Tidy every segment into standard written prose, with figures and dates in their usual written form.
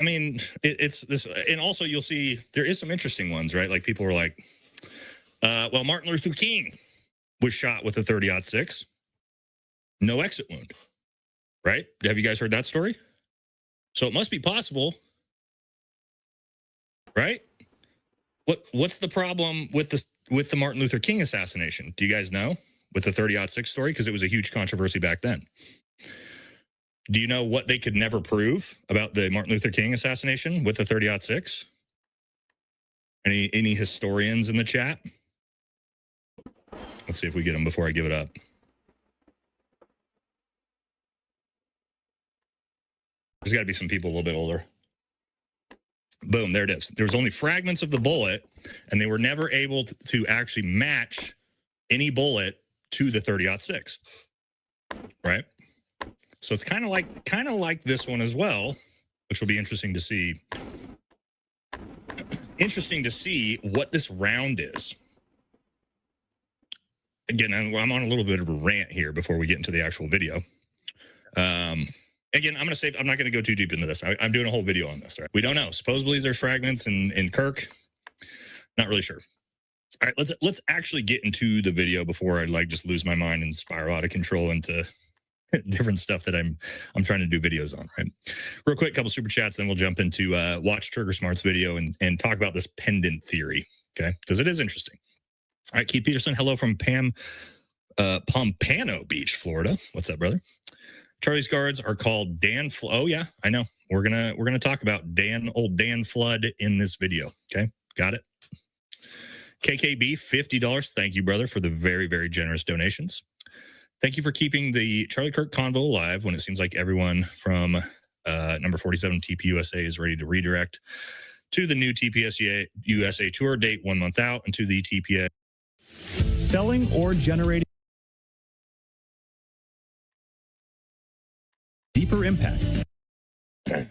I mean, it's this, and also you'll see there is some interesting ones, right? Like people were like, well, Martin Luther King was shot with a 30-06, no exit wound, right? Have you guys heard that story? So it must be possible, right? What's the problem with the Martin Luther King assassination? Do you guys know with the 30-06 story? Because it was a huge controversy back then. Do you know what they could never prove about the Martin Luther King assassination with the 30-06? Any historians in the chat? Let's see if we get them before I give it up. There's got to be some people a little bit older. Boom, there it is. There was only fragments of the bullet, and they were never able to actually match any bullet to the 30-06, right? So it's kind of like this one as well, which will be interesting to see. Interesting to see what this round is. Again, I'm on a little bit of a rant here before we get into the actual video. Again, I'm not going to go too deep into this. I'm doing a whole video on this. Right? We don't know. Supposedly there's fragments in Kirk. Not really sure. All right, let's actually get into the video before I just lose my mind and spiral out of control into different stuff that I'm trying to do videos on. Right. Real quick, couple super chats, then we'll jump into watch Trigger Smart's video and talk about this pendant theory. Okay, because it is interesting. All right, Keith Peterson, hello from Pompano Beach, Florida. What's up, brother? Charlie's guards are called Dan. Oh yeah, I know. We're gonna talk about old Dan Flood in this video. Okay, got it. KKB, $50. Thank you, brother, for the very, very generous donations. Thank you for keeping the Charlie Kirk convo alive when it seems like everyone from number 47 TPUSA is ready to redirect to the new TPS USA tour date 1 month out and to the TPS. Selling or generating deeper impact.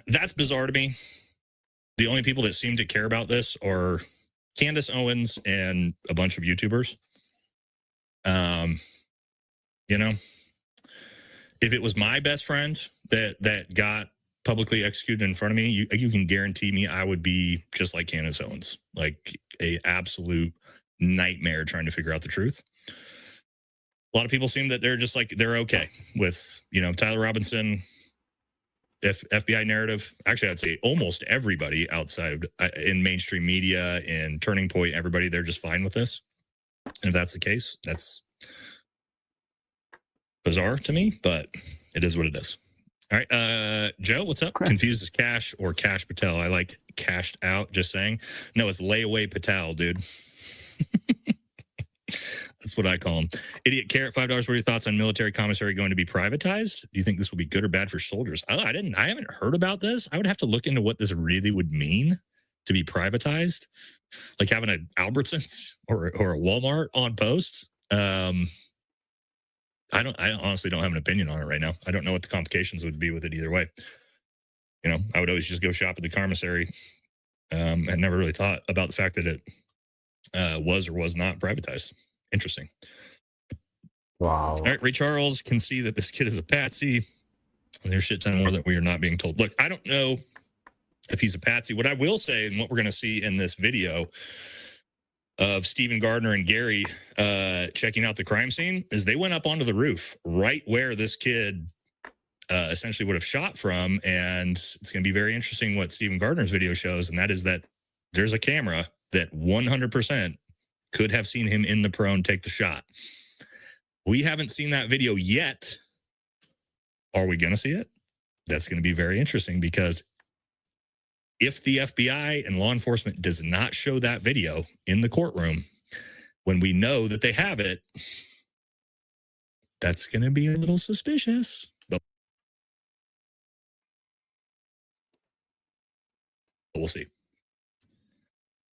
That's bizarre to me. The only people that seem to care about this are Candace Owens and a bunch of YouTubers. You know, if it was my best friend that got publicly executed in front of me, you can guarantee me I would be just like Candace Owens, like a absolute nightmare trying to figure out the truth. A lot of people seem that they're okay with, Tyler Robinson, FBI narrative. Actually, I'd say almost everybody outside of in mainstream media and Turning Point, everybody, they're just fine with this. And if that's the case, that's bizarre to me, but it is what it is. All right, Joe, what's up? Confused as Cash or Cash Patel? I like cashed out, just saying. No, it's layaway Patel, dude. That's what I call him. Idiot Carrot, $5. What are your thoughts on military commissary going to be privatized? Do you think this will be good or bad for soldiers? Oh, I haven't heard about this. I would have to look into what this really would mean to be privatized. Like having an Albertsons or a Walmart on post. I honestly don't have an opinion on it right now. I don't know what the complications would be with it either way. I would always just go shop at the commissary. And never really thought about the fact that it was or was not privatized. Interesting. Wow. All right, Ray Charles can see that this kid is a patsy. And there's shit ton more that we are not being told. Look, I don't know if he's a patsy. What I will say, and what we're going to see in this video of Stephen Gardner and Gary checking out the crime scene, is they went up onto the roof right where this kid essentially would have shot from. And it's going to be very interesting what Stephen Gardner's video shows. And that is that there's a camera that 100% could have seen him in the prone take the shot. We haven't seen that video yet. Are we going to see it? That's going to be very interesting, because if the FBI and law enforcement does not show that video in the courtroom when we know that they have it, that's going to be a little suspicious. But we'll see.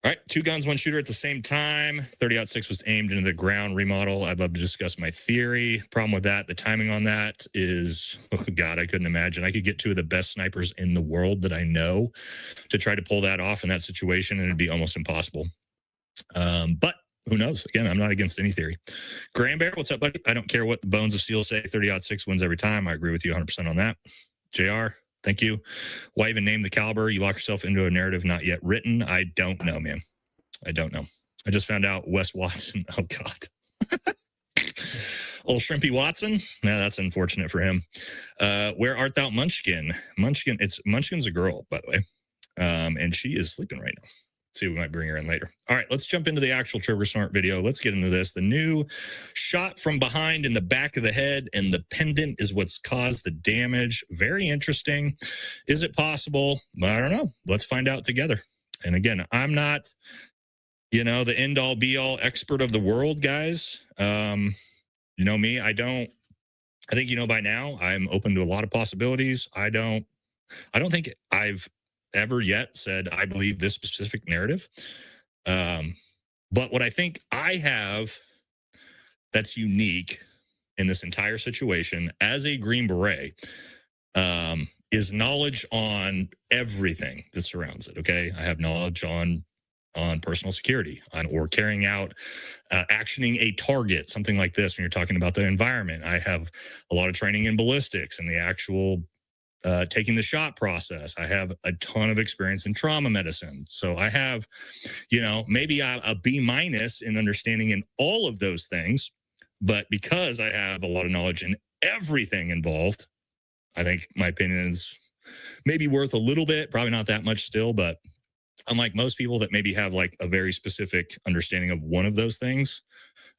All right, 2 guns, 1 shooter at the same time. 30-06 was aimed into the ground remodel. I'd love to discuss my theory. Problem with that, the timing on that is, oh God, I couldn't imagine. I could get 2 of the best snipers in the world that I know to try to pull that off in that situation, and it'd be almost impossible. But who knows? Again, I'm not against any theory. Graham Bear, what's up, buddy? I don't care what the bones of steel say. 30-06 wins every time. I agree with you 100% on that. JR, Thank you. Why even name the caliber? You lock yourself into a narrative not yet written. I don't know, man. I don't know. I just found out Wes Watson. Oh, God. Old Shrimpy Watson. No, that's unfortunate for him. Where art thou, Munchkin? Munchkin's a girl, by the way. And she is sleeping right now. See, we might bring her in later. All right, let's jump into the actual Trigger Smart video. Let's get into this. The new shot from behind in the back of the head, and the pendant is what's caused the damage. Very interesting. Is it possible? I don't know. Let's find out together. And again, I'm not, the end all be all expert of the world, guys. You know me, I think, by now I'm open to a lot of possibilities. I don't think I've ever yet said I believe this specific narrative. But what I think I have that's unique in this entire situation as a Green Beret is knowledge on everything that surrounds it. Okay. I have knowledge on personal security, or carrying out, actioning a target, something like this. When you're talking about the environment, I have a lot of training in ballistics and the actual taking the shot process. I have a ton of experience in trauma medicine. So I have, maybe a B- in understanding in all of those things. But because I have a lot of knowledge in everything involved, I think my opinion is maybe worth a little bit, probably not that much still, but unlike most people that maybe have like a very specific understanding of one of those things,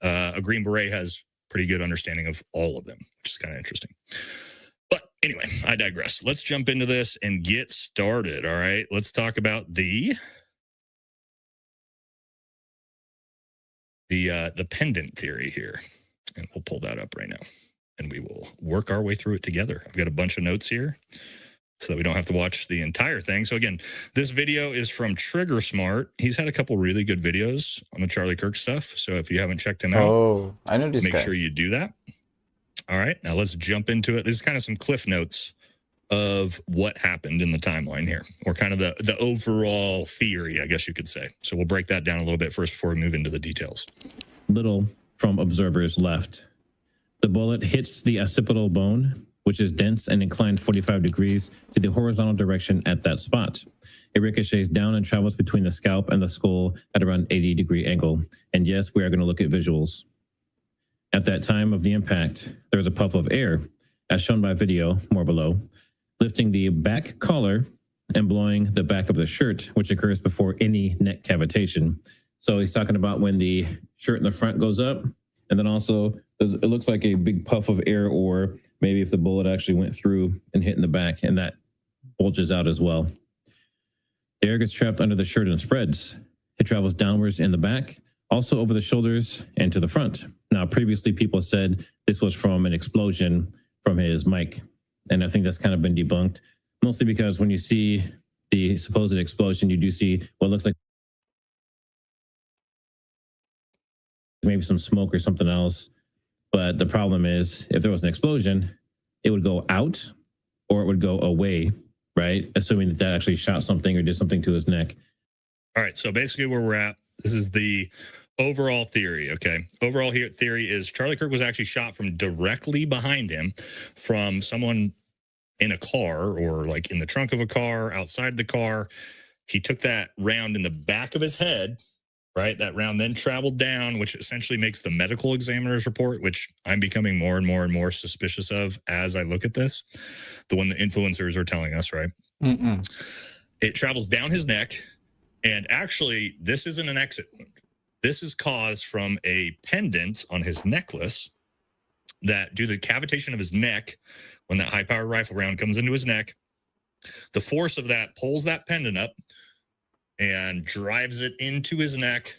a Green Beret has pretty good understanding of all of them, which is kind of interesting. But anyway, I digress. Let's jump into this and get started. All right, let's talk about the pendant theory here, and we'll pull that up right now, and we will work our way through it together. I've got a bunch of notes here so that we don't have to watch the entire thing. So again, this video is from Trigger Smart. He's had a couple really good videos on the Charlie Kirk stuff. So if you haven't checked him out, I know this make guy. sure you do that. All right, now let's jump into it. This is kind of some cliff notes of what happened in the timeline here, or kind of the overall theory, I guess you could say. So we'll break that down a little bit first before we move into the details. Little from observers left. The bullet hits the occipital bone, which is dense and inclined 45 degrees to the horizontal direction at that spot. It ricochets down and travels between the scalp and the skull at around 80-degree angle. And yes, we are going to look at visuals. At that time of the impact, there was a puff of air, as shown by video more below, lifting the back collar and blowing the back of the shirt, which occurs before any neck cavitation. So he's talking about when the shirt in the front goes up, and then also it looks like a big puff of air, or maybe if the bullet actually went through and hit in the back, and that bulges out as well. The air gets trapped under the shirt and spreads. It travels downwards in the back, also over the shoulders and to the front. Now, previously people said this was from an explosion from his mic, and I think that's kind of been debunked, mostly because when you see the supposed explosion, you do see what looks like maybe some smoke or something else. But the problem is, if there was an explosion, it would go out or it would go away, right? Assuming that actually shot something or did something to his neck. All right, so basically where we're at, this is the overall theory, okay? Overall theory is Charlie Kirk was actually shot from directly behind him from someone in a car, or like in the trunk of a car, outside the car. He took that round in the back of his head, right? That round then traveled down, which essentially makes the medical examiner's report, which I'm becoming more and more and more suspicious of as I look at this. The one the influencers are telling us, right? It travels down his neck, and actually, this isn't an exit wound. This is caused from a pendant on his necklace that, due to the cavitation of his neck, when that high-powered rifle round comes into his neck, the force of that pulls that pendant up and drives it into his neck,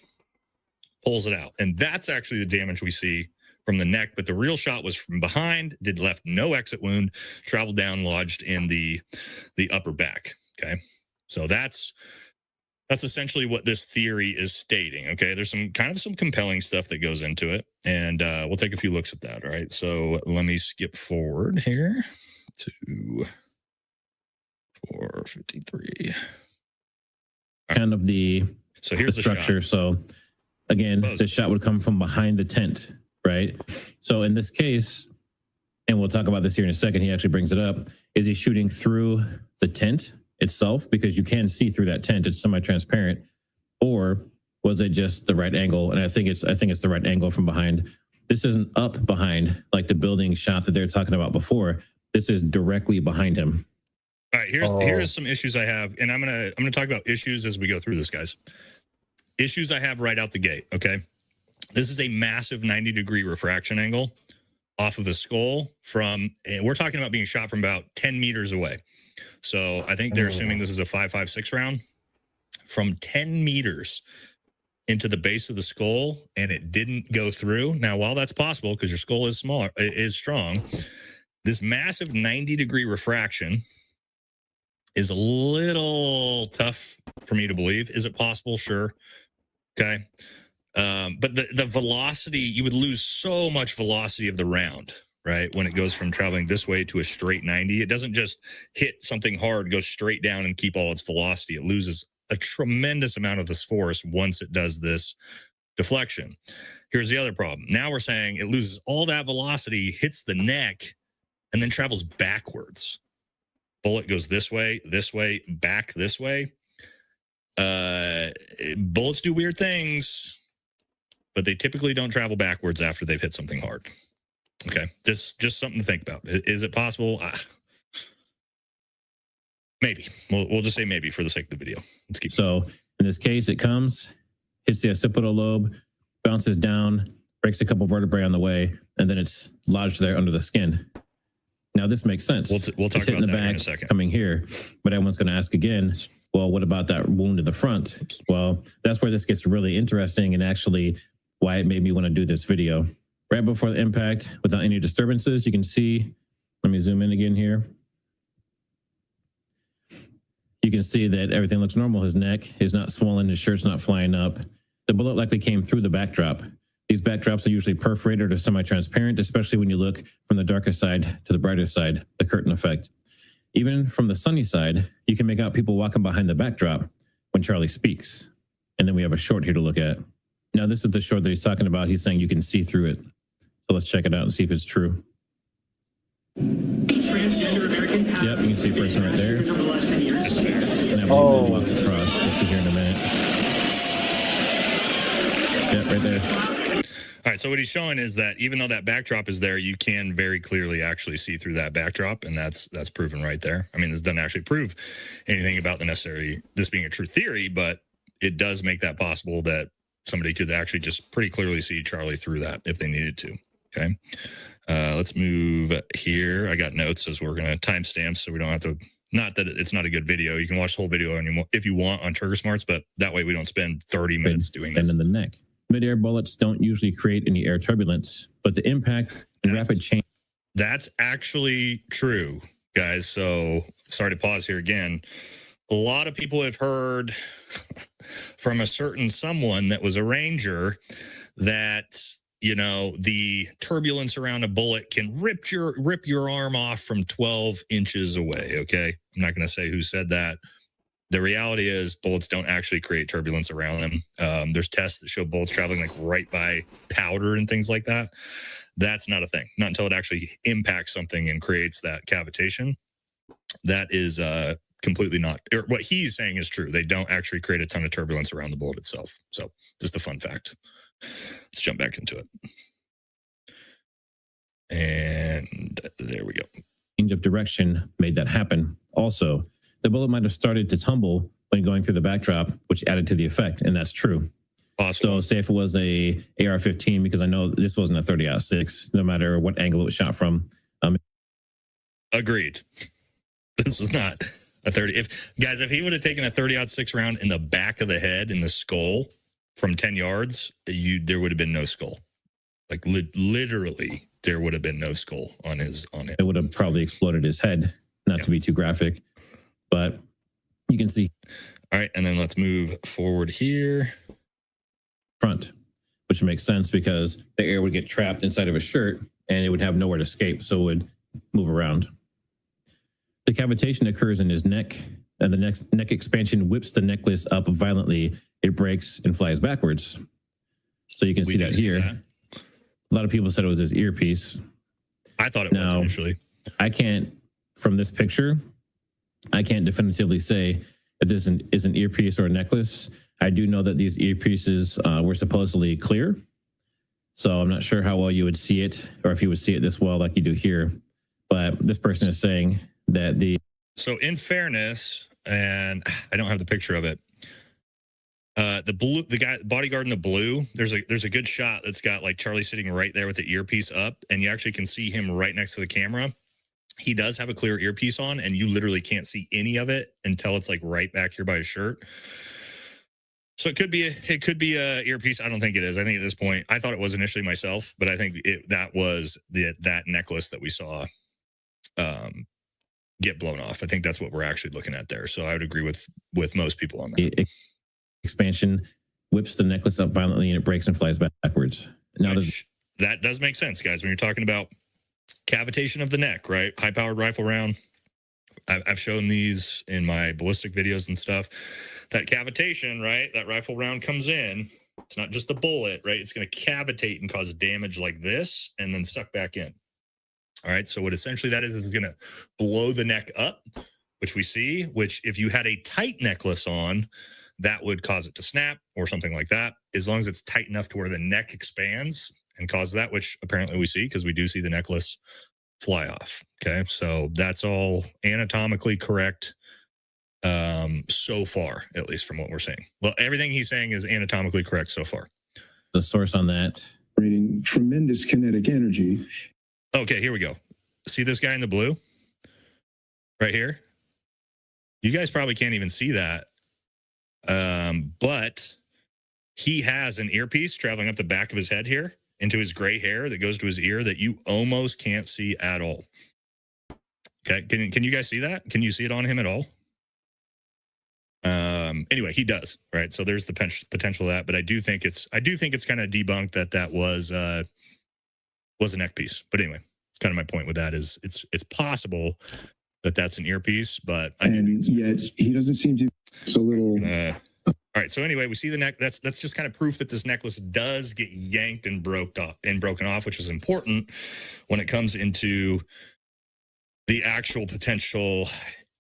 pulls it out. And that's actually the damage we see from the neck. But the real shot was from behind, left no exit wound, traveled down, lodged in the upper back. Okay. So that's essentially what this theory is stating. Okay. There's some compelling stuff that goes into it. And we'll take a few looks at that. All right. So let me skip forward here to 453. Kind of so here's the structure. shot. So again, the shot would come from behind the tent, right? So in this case, and we'll talk about this here in a second, he actually brings it up. Is he shooting through the tent itself? Because you can see through that tent. It's semi-transparent. Or was it just the right angle? And I think it's the right angle from behind. This isn't up behind like the building shot that they're talking about before. This is directly behind him. All right, here's some issues I have, and I'm gonna talk about issues as we go through this, guys. Issues I have right out the gate. Okay, this is a massive 90-degree refraction angle off of a skull from, and we're talking about being shot from about 10 meters away. So I think they're assuming this is a 5.56 round from 10 meters into the base of the skull, and it didn't go through. Now, while that's possible because your skull is smaller, is strong, this massive 90-degree refraction is a little tough for me to believe. Is it possible? Sure. Okay. But the velocity, you would lose so much velocity of the round, right? When it goes from traveling this way to a straight 90, it doesn't just hit something hard, go straight down and keep all its velocity. It loses a tremendous amount of this force once it does this deflection. Here's the other problem. Now we're saying it loses all that velocity, hits the neck, and then travels backwards. Bullet goes this way, back this way. Bullets do weird things, but they typically don't travel backwards after they've hit something hard. Okay, just something to think about. Is it possible? Maybe. We'll just say maybe for the sake of the video. Let's keep. So in this case, it comes, hits the occipital lobe, bounces down, breaks a couple vertebrae on the way, and then it's lodged there under the skin. Now this makes sense. We'll talk about that in a second. Coming here, but everyone's going to ask again. Well, what about that wound in the front? Well, that's where this gets really interesting, and actually why it made me want to do this video. Right before the impact, without any disturbances, you can see. Let me zoom in again here. You can see that everything looks normal. His neck is not swollen. His shirt's not flying up. The bullet likely came through the backdrop. These backdrops are usually perforated or semi-transparent, especially when you look from the darker side to the brighter side, the curtain effect. Even from the sunny side, you can make out people walking behind the backdrop when Charlie speaks. And then we have a short here to look at. Now, this is the short that he's talking about. He's saying you can see through it. So let's check it out and see if it's true. Transgender Americans have Yep, you can see a person right there. over the last 10 years. And then walks across. We'll see here in a minute. Yep, right there. All right, so what he's showing is that even though that backdrop is there, you can very clearly actually see through that backdrop, and that's proven right there. I mean, this doesn't actually prove anything about this being a true theory, but it does make that possible that somebody could actually just pretty clearly see Charlie through that if they needed to. Okay, let's move here. I got notes as we're going to timestamp, so we don't have to. Not that it's not a good video. You can watch the whole video if you want on Trigger Smarts, but that way we don't spend 30 minutes doing this. And in the neck. Mid-air bullets don't usually create any air turbulence, but the impact and rapid change. That's actually true, guys. So sorry to pause here again. A lot of people have heard from a certain someone that was a ranger that, you know, the turbulence around a bullet can rip your arm off from 12 inches away. Okay. I'm not going to say who said that. The reality is bullets don't actually create turbulence around them. There's tests that show bullets traveling like right by powder and things like that. That's not a thing. Not until it actually impacts something and creates that cavitation. That is completely not. What he's saying is true. They don't actually create a ton of turbulence around the bullet itself. So just a fun fact. Let's jump back into it. And there we go. Change of direction made that happen. Also, the bullet might have started to tumble when going through the backdrop, which added to the effect, and that's true. Awesome. So say if it was a AR-15, because I know this wasn't a 30-06, no matter what angle it was shot from. Agreed. This was not a 30. If he would have taken a 30-06 round in the back of the head, in the skull, from 10 yards, there would have been no skull. Like literally, there would have been no skull on it. It would have probably exploded his head, not to be too graphic. But you can see. All right, and then let's move forward here. Front, which makes sense because the air would get trapped inside of a shirt and it would have nowhere to escape, so it would move around. The cavitation occurs in his neck, and the neck expansion whips the necklace up violently. It breaks and flies backwards. So you can see that here. A lot of people said it was his earpiece. I thought it was initially. I can't from this picture, I can't definitively say if this is an earpiece or a necklace. I do know that these earpieces were supposedly clear. So I'm not sure how well you would see it, or if you would see it this well like you do here. But this person is saying that So in fairness, and I don't have the picture of it, the guy bodyguard in the blue, there's a good shot that's got like Charlie sitting right there with the earpiece up, and you actually can see him right next to the camera. He does have a clear earpiece on, and you literally can't see any of it until it's like right back here by his shirt. So it could be a earpiece. I don't think it is. I think at this point, I thought it was initially myself, but I think that was that necklace that we saw get blown off. I think that's what we're actually looking at there. So I would agree with most people on that. Expansion whips the necklace up violently, and it breaks and flies backwards. Now that does make sense, guys, when you're talking about cavitation of the neck, right? High-powered rifle round. I've shown these in my ballistic videos and stuff. That cavitation, right? That rifle round comes in. It's not just a bullet, right? It's going to cavitate and cause damage like this and then suck back in. All right. So what essentially that is going to blow the neck up, which we see, which if you had a tight necklace on, that would cause it to snap or something like that. As long as it's tight enough to where the neck expands and cause that, which apparently we see because we do see the necklace fly off. Okay. So that's all anatomically correct. So far, at least from what we're saying. Well, everything he's saying is anatomically correct so far. The source on that. Tremendous kinetic energy. Okay, here we go. See this guy in the blue? Right here? You guys probably can't even see that. But he has an earpiece traveling up the back of his head here into his gray hair that goes to his ear that you almost can't see at all. Okay, can you guys see that? Can you see it on him at all? Anyway, he does, right? So there's the potential of that, but I do think it's kind of debunked that was a neck piece. But anyway, kind of my point with that is it's possible that that's an earpiece, but yet he doesn't seem to. It's a little. All right. So anyway, we see the neck. That's just kind of proof that this necklace does get yanked and broken off, which is important when it comes into the actual potential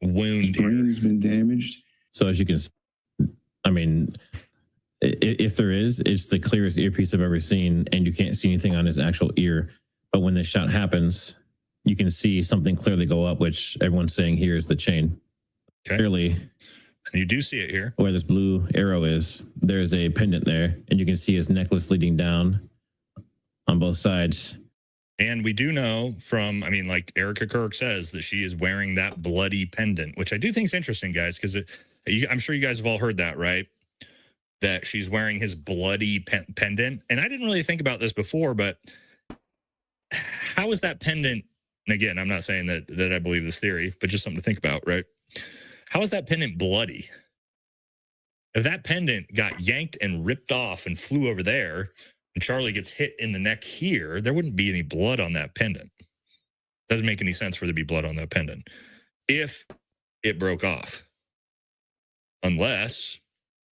wound. His brain has been damaged. So as you can, I mean, if there is, it's the clearest earpiece I've ever seen, and you can't see anything on his actual ear. But when this shot happens, you can see something clearly go up, which everyone's saying here is the chain. Okay. Clearly, and you do see it here. Where this blue arrow is, there's a pendant there, and you can see his necklace leading down on both sides. And we do know from, I mean, like Erica Kirk says, that she is wearing that bloody pendant, which I do think is interesting, guys, because I'm sure you guys have all heard that, right? That she's wearing his bloody pendant. And I didn't really think about this before, but how is that pendant? And again, I'm not saying that I believe this theory, but just something to think about, right? How is that pendant bloody? If that pendant got yanked and ripped off and flew over there, and Charlie gets hit in the neck here, there wouldn't be any blood on that pendant. Doesn't make any sense for there to be blood on that pendant if it broke off. Unless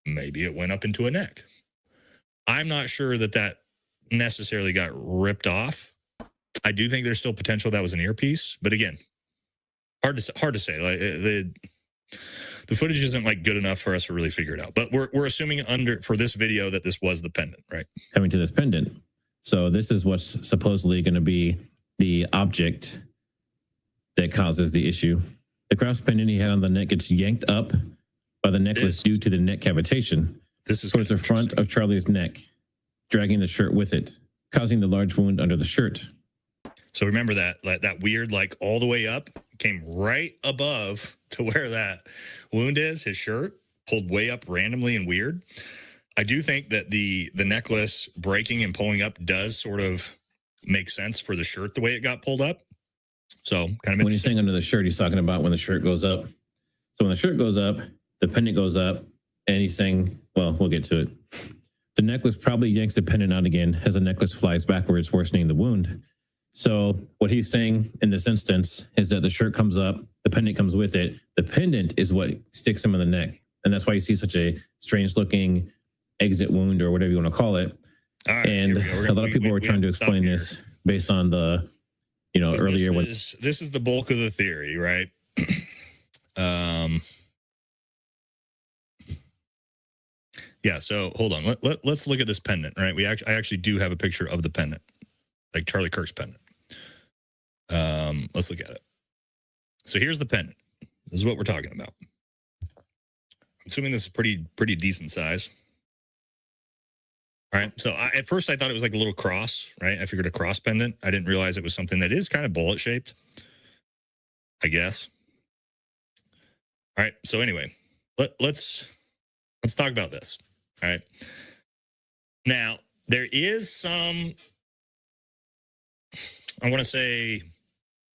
maybe it went up into a neck. I'm not sure that necessarily got ripped off. I do think there's still potential that was an earpiece, but again, hard to say. Like the footage isn't like good enough for us to really figure it out. But we're assuming for this video that this was the pendant, right? Coming to this pendant. So this is what's supposedly going to be the object that causes the issue. The cross pendant he had on the neck gets yanked up by the necklace due to the neck cavitation. This is towards the front of Charlie's neck, dragging the shirt with it, causing the large wound under the shirt. So remember that weird, like all the way up, came right above to where that wound is. His shirt pulled way up randomly and weird. I do think that the necklace breaking and pulling up does sort of make sense for the shirt the way it got pulled up. So kind of when he's saying under the shirt, he's talking about when the shirt goes up. So when the shirt goes up, the pendant goes up, and he's saying, well, we'll get to it. The necklace probably yanks the pendant out again as the necklace flies backwards, worsening the wound. So what he's saying in this instance is that the shirt comes up, the pendant comes with it. The pendant is what sticks him in the neck. And that's why you see such a strange looking exit wound or whatever you want to call it. Right, and a lot of people were trying to explain this based on the earlier when this is the bulk of the theory, right? Yeah. So hold on. Let's look at this pendant, right? I actually do have a picture of the pendant, like Charlie Kirk's pendant. Let's look at it. So here's the pendant. This is what we're talking about. I'm assuming this is pretty decent size. All right. So at first I thought it was like a little cross, right? I figured a cross pendant. I didn't realize it was something that is kind of bullet shaped, I guess. All right. So anyway, let's talk about this. All right. Now, there is some, I want to say,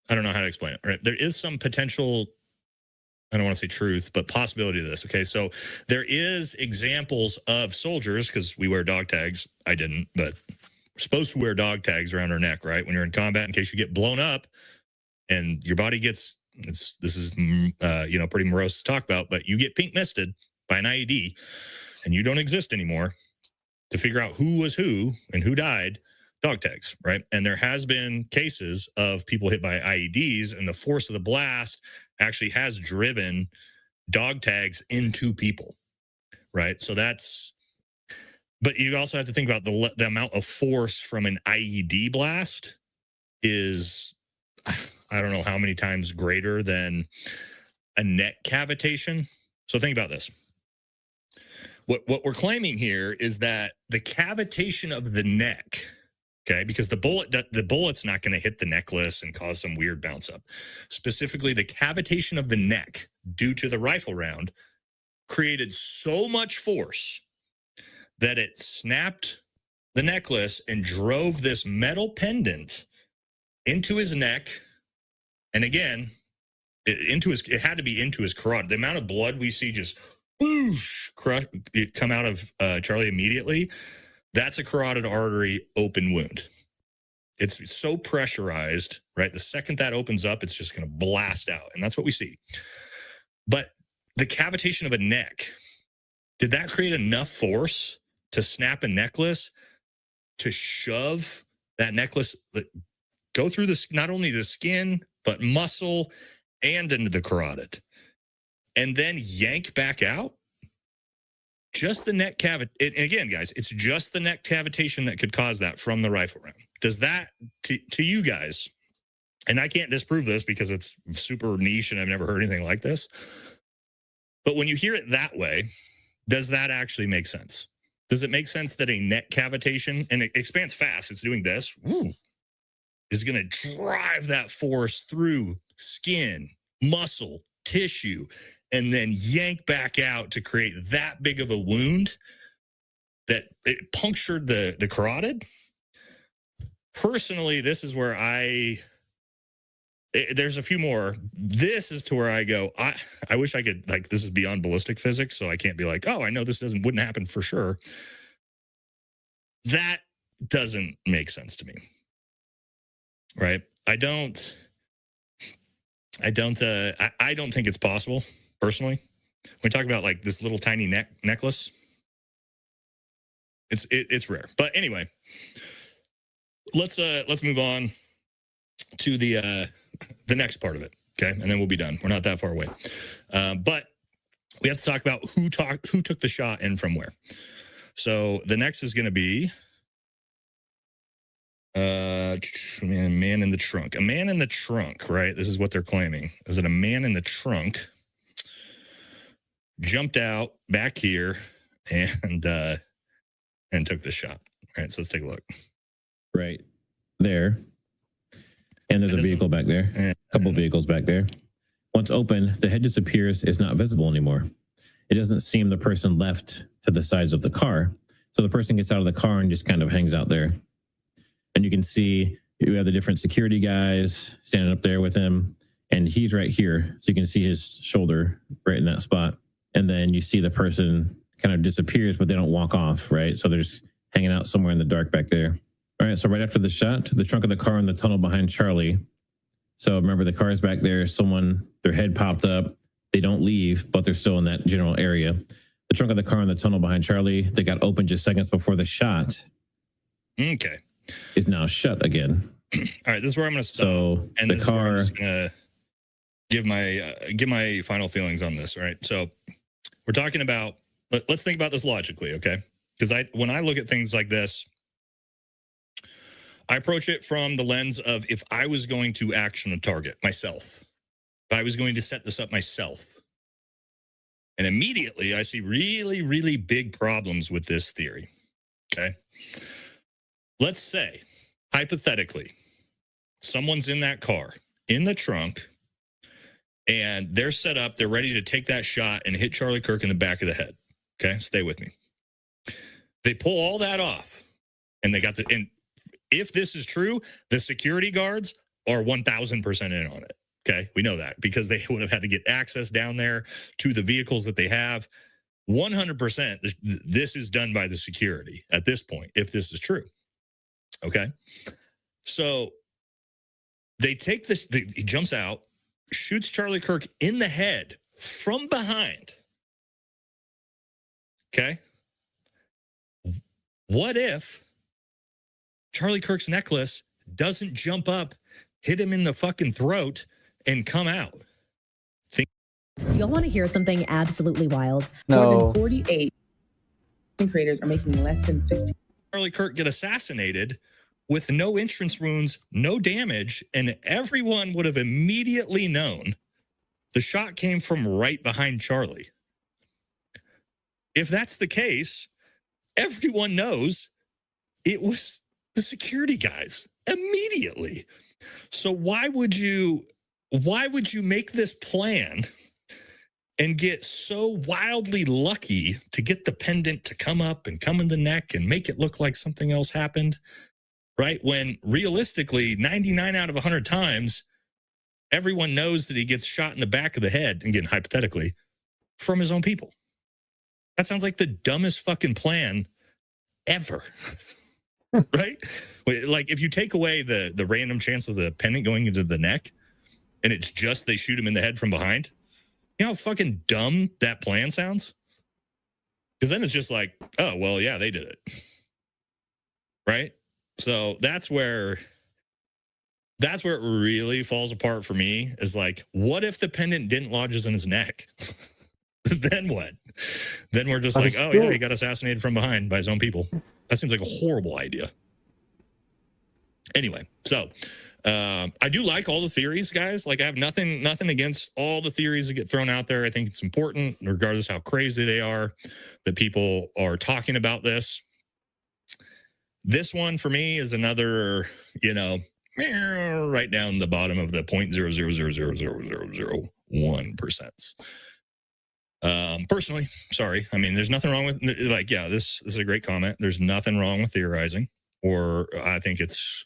I don't know how to explain it, right? There is some potential, I don't want to say truth, but possibility of this. Okay. So there is examples of soldiers, because we wear dog tags. I didn't, but we're supposed to wear dog tags around our neck, right? When you're in combat, in case you get blown up and your body gets, this is, pretty morose to talk about, but you get pink misted by an IED and you don't exist anymore, to figure out who was who and who died, dog tags, right? And there has been cases of people hit by IEDs, and the force of the blast actually has driven dog tags into people, right? So that's, but you also have to think about the amount of force from an IED blast is, I don't know how many times greater than a neck cavitation. So think about this. What we're claiming here is that the cavitation of the neck, okay, because the bullet's not going to hit the necklace and cause some weird bounce up. Specifically, the cavitation of the neck due to the rifle round created so much force that it snapped the necklace and drove this metal pendant into his neck. And again, it had to be into his carotid. The amount of blood we see just whoosh, come out of Charlie immediately, that's a carotid artery open wound. It's so pressurized, right? The second that opens up, it's just going to blast out. And that's what we see. But the cavitation of a neck, did that create enough force to snap a necklace, to shove that necklace, go through this, not only the skin, but muscle and into the carotid, and then yank back out? Just the neck cavity. And again, guys, it's just the neck cavitation that could cause that from the rifle round. Does that, to you guys, and I can't disprove this because it's super niche and I've never heard anything like this, but when you hear it that way, does that actually make sense? Does it make sense that a neck cavitation, and it expands fast, it's doing this, is going to drive that force through skin, muscle, tissue, and then yank back out to create that big of a wound that it punctured the carotid? Personally, this is where there's a few more. This is to where I go, I wish I could, like, this is beyond ballistic physics, so I can't be like, oh, I know this wouldn't happen for sure. That doesn't make sense to me. Right? I don't think it's possible, personally. When we talk about like this little tiny necklace, it's rare. But anyway, let's move on to the next part of it, okay? And then we'll be done. We're not that far away. But we have to talk about who took the shot and from where. So the next is going to be man in the trunk. A man in the trunk, right? This is what they're claiming. Is it a man in the trunk jumped out back here and took the shot? All right, so let's take a look. Right there. And there's a vehicle back there. A couple vehicles back there. Once open, the head disappears, is not visible anymore. It doesn't seem the person left to the sides of the car. So the person gets out of the car and just kind of hangs out there. And you can see you have the different security guys standing up there with him. And he's right here. So you can see his shoulder right in that spot. And then you see the person kind of disappears, but they don't walk off, right? So they're just hanging out somewhere in the dark back there. All right, so right after the shot, the trunk of the car in the tunnel behind Charlie. So remember, the car is back there. Someone, their head popped up. They don't leave, but they're still in that general area. The trunk of the car in the tunnel behind Charlie, they got open just seconds before the shot. Okay. Is now shut again. All right, this is where I'm going to stop. So And the this is where I'm car, just gonna give my final feelings on this. Right. So we're talking about. Let's think about this logically, okay? Because when I look at things like this, I approach it from the lens of if I was going to action a target myself, if I was going to set this up myself, and immediately I see really, really big problems with this theory. Okay. Let's say, hypothetically, someone's in that car, in the trunk, and they're set up, they're ready to take that shot and hit Charlie Kirk in the back of the head. Okay, stay with me. They pull all that off, and and if this is true, the security guards are 1,000% in on it. Okay, we know that because they would have had to get access down there to the vehicles that they have. 100%, this is done by the security at this point, if this is true. Okay, so they take this, he jumps out, shoots Charlie Kirk in the head from behind. Okay. What if Charlie Kirk's necklace doesn't jump up, hit him in the fucking throat, and come out? Do y'all want to hear something absolutely wild? No. More than 48 creators are making less than 50. Charlie Kirk get assassinated with no entrance wounds, no damage, and everyone would have immediately known the shot came from right behind Charlie. If that's the case, everyone knows it was the security guys immediately. So why would you make this plan and get so wildly lucky to get the pendant to come up and come in the neck and make it look like something else happened, right? When realistically, 99 out of 100 times, everyone knows that he gets shot in the back of the head, again, hypothetically, from his own people. That sounds like the dumbest fucking plan ever, right? Like if you take away the random chance of the pendant going into the neck and it's just they shoot him in the head from behind, you know how fucking dumb that plan sounds? Because then it's just like, oh, well, yeah, they did it. Right? So that's where it really falls apart for me is like, what if the pendant didn't lodge in his neck? Then what? Then we're just like, oh, yeah, he got assassinated from behind by his own people. That seems like a horrible idea. Anyway, so I do like all the theories, guys. Like I have nothing against all the theories that get thrown out there. I think it's important, regardless how crazy they are, that people are talking about this. This one for me is another, right down the bottom of the 0.000000001%. Personally, sorry. I mean, there's nothing wrong with this is a great comment. There's nothing wrong with theorizing, or I think it's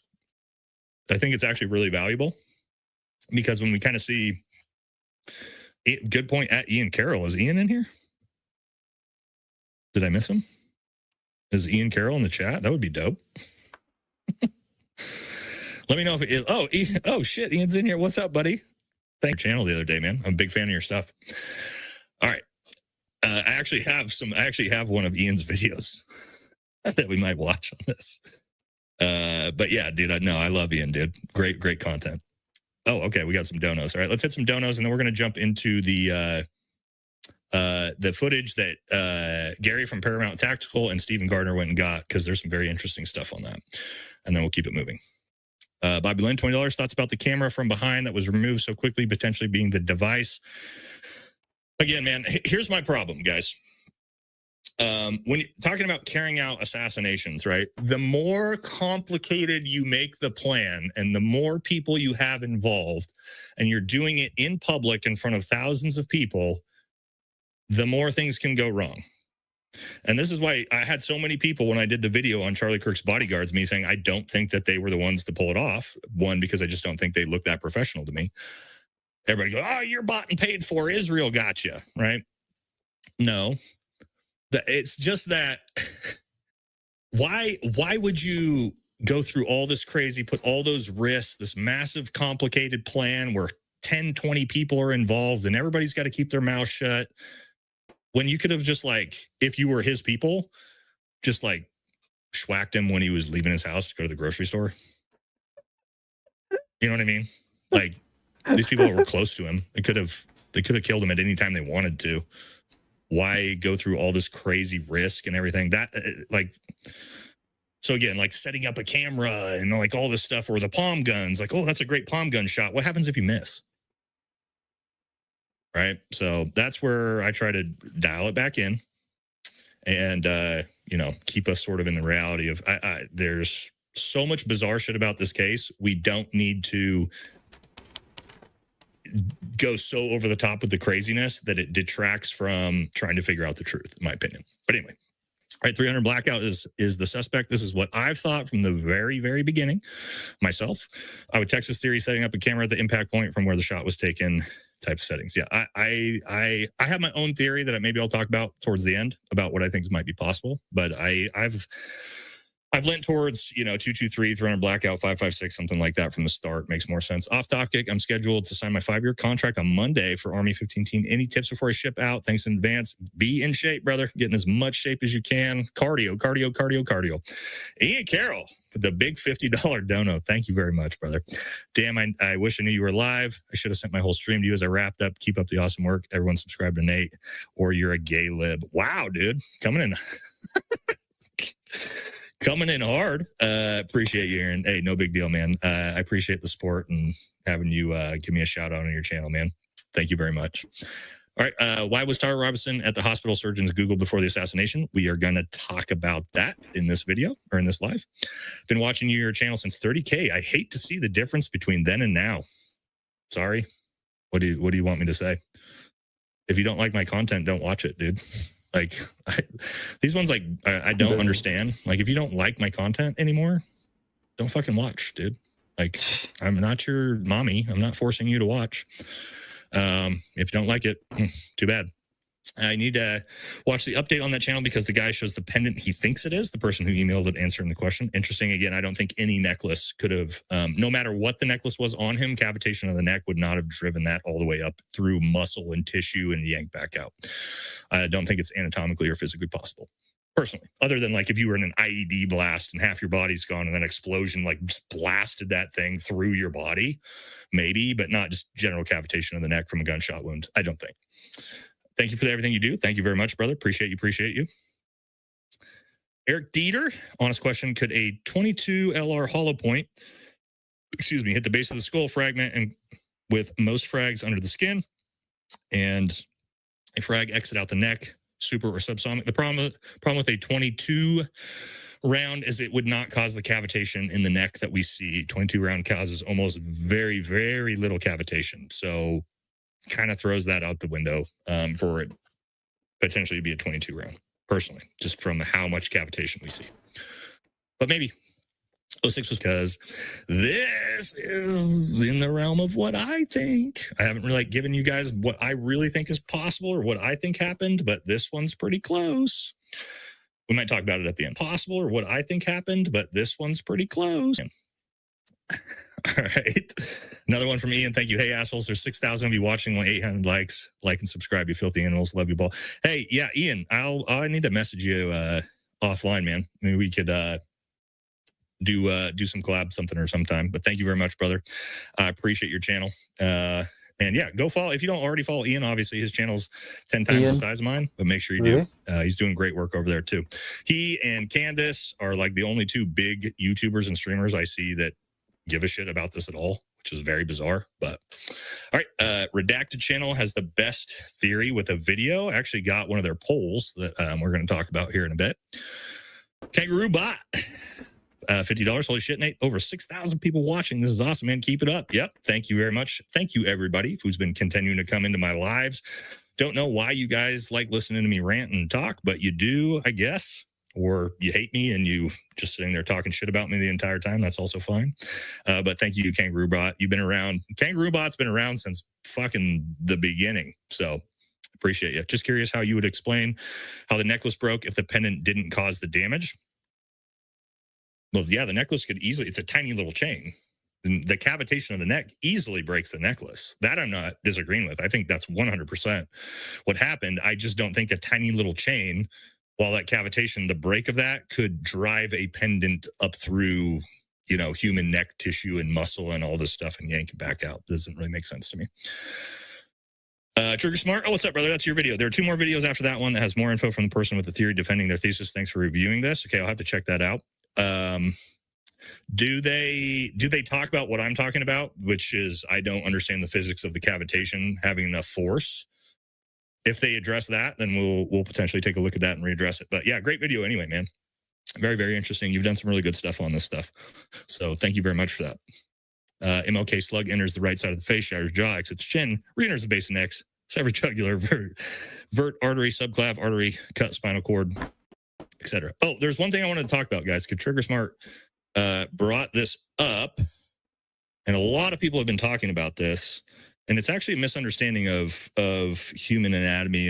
actually really valuable because when we kind of see good point at Ian Carroll. Is Ian in here? Did I miss him? Is Ian Carroll in the chat? That would be dope. Let me know if it is. Oh, shit. Ian's in here. What's up, buddy? Thank you for your channel the other day, man. I'm a big fan of your stuff. All right. I actually have one of Ian's videos that we might watch on this. But yeah, dude, I love Ian, dude. Great content. Oh, okay. We got some donos. All right, let's hit some donos, and then we're going to jump into the footage that Gary from Paramount Tactical and Stephen Gardner went and got, because there's some very interesting stuff on that. And then we'll keep it moving. Bobby Lynn, $20. Thoughts about the camera from behind that was removed so quickly, potentially being the device. Again, man, here's my problem, guys. When you're talking about carrying out assassinations, right? The more complicated you make the plan and the more people you have involved, and you're doing it in public in front of thousands of people, the more things can go wrong. And this is why I had so many people when I did the video on Charlie Kirk's bodyguards, me saying, I don't think that they were the ones to pull it off. One, because I just don't think they look that professional to me. Everybody goes, oh, you're bought and paid for. Israel got you, right? No. It's just that why would you go through all this crazy, put all those risks, this massive complicated plan where 10, 20 people are involved and everybody's got to keep their mouth shut, when you could have just, like, if you were his people, just like schwacked him when he was leaving his house to go to the grocery store? You know what I mean? Like these people were close to him. They could have killed him at any time they wanted to. Why go through all this crazy risk and everything? That like, so again, like setting up a camera and like all this stuff, or the palm guns, like, oh, that's a great palm gun shot. What happens if you miss? Right. So that's where I try to dial it back in and, you know, keep us sort of in the reality of there's so much bizarre shit about this case. We don't need to go so over the top with the craziness that it detracts from trying to figure out the truth, in my opinion. But anyway, all right, 300 Blackout is the suspect. This is what I've thought from the very, very beginning myself. I would Texas theory, setting up a camera at the impact point from where the shot was taken type of settings. Yeah, I have my own theory that maybe I'll talk about towards the end about what I think might be possible. But I've lent towards, you know, 223, 300 Blackout, 556, something like that from the start. Makes more sense. Off topic, I'm scheduled to sign my 5-year contract on Monday for Army 15 team. Any tips before I ship out? Thanks in advance. Be in shape, brother. Get in as much shape as you can. Cardio. Ian Carroll, the big $50 dono. Thank you very much, brother. Damn, I wish I knew you were live. I should have sent my whole stream to you as I wrapped up. Keep up the awesome work. Everyone subscribe to Nate, or you're a gay lib. Wow, dude. Coming in. Coming in hard. Appreciate you, Aaron. Hey, no big deal, man. I appreciate the support and having you give me a shout out on your channel, man. Thank you very much. All right. Why was Tara Robinson at the hospital surgeons Google before the assassination? We are going to talk about that in this video or in this live. Been watching your channel since 30K. I hate to see the difference between then and now. Sorry. What do you want me to say? If you don't like my content, don't watch it, dude. Like these ones, like I don't understand. Like if you don't like my content anymore, don't fucking watch, dude. Like I'm not your mommy. I'm not forcing you to watch. If you don't like it, too bad. I need to watch the update on that channel because the guy shows the pendant he thinks it is, the person who emailed it answering the question. Interesting. Again, I don't think any necklace could have, no matter what the necklace was on him, cavitation of the neck would not have driven that all the way up through muscle and tissue and yanked back out. I don't think it's anatomically or physically possible, personally, other than like if you were in an IED blast and half your body's gone and then explosion like just blasted that thing through your body, maybe, but not just general cavitation of the neck from a gunshot wound. I don't think. Thank you for everything you do. Thank you very much, brother. Appreciate you. Eric Dieter, honest question. Could a 22 LR hollow point, hit the base of the skull fragment and with most frags under the skin and a frag exit out the neck, super or subsonic? The problem with a 22 round is it would not cause the cavitation in the neck that we see. 22 round causes almost very, very little cavitation. So kind of throws that out the window for it potentially to be a 22 round, personally, just from how much cavitation we see. But maybe 06 was because this is in the realm of what I think. I haven't really given you guys what I really think is possible or what I think happened, but this one's pretty close. We might talk about it at the end. Possible or what I think happened, but this one's pretty close. All right. Another one from Ian. Thank you. Hey, assholes. There's 6,000 of you watching, like 800 likes. Like and subscribe, you filthy animals. Love you, ball. Hey, yeah, Ian, I need to message you offline, man. Maybe we could do some collab something or sometime. But thank you very much, brother. I appreciate your channel. And yeah, go follow. If you don't already follow Ian, obviously his channel's 10 times the size of mine, but make sure you do. He's doing great work over there too. He and Candace are like the only two big YouTubers and streamers I see that give a shit about this at all, which is very bizarre. But all right, Redacted channel has the best theory with a video. I actually got one of their polls that we're going to talk about here in a bit. Kangaroo Bot, $50. Holy shit, Nate. Over 6,000 people watching. This is awesome, man. Keep it up. Yep. Thank you very much. Thank you, everybody who's been continuing to come into my lives. Don't know why you guys like listening to me rant and talk, but you do, I guess. Or you hate me and you just sitting there talking shit about me the entire time. That's also fine. But thank you, Kangaroo Bot. You've been around. Kangaroo Bot's been around since fucking the beginning. So appreciate you. Just curious how you would explain how the necklace broke if the pendant didn't cause the damage. Well, yeah, the necklace could easily, it's a tiny little chain. And the cavitation of the neck easily breaks the necklace. That I'm not disagreeing with. I think that's 100% what happened. I just don't think a tiny little chain, while that cavitation, the break of that could drive a pendant up through you know, human neck tissue and muscle and all this stuff and yank it back out. Doesn't really make sense to me. Trigger Smart. Oh, what's up, brother? That's your video. There are 2 more videos after that one that has more info from the person with the theory defending their thesis. Thanks for reviewing this. Okay, I'll have to check that out. Do they talk about what I'm talking about, which is I don't understand the physics of the cavitation having enough force? If they address that, then we'll potentially take a look at that and readdress it. But yeah, great video anyway, man. Very, very interesting. You've done some really good stuff on this stuff. So thank you very much for that. MLK slug enters the right side of the face, shatters jaw, exits chin, re-enters the base of neck, severs jugular, vert artery, subclav artery, cut spinal cord, etc. Oh, there's one thing I wanted to talk about, guys. Trigger Smart brought this up, and a lot of people have been talking about this, and it's actually a misunderstanding of human anatomy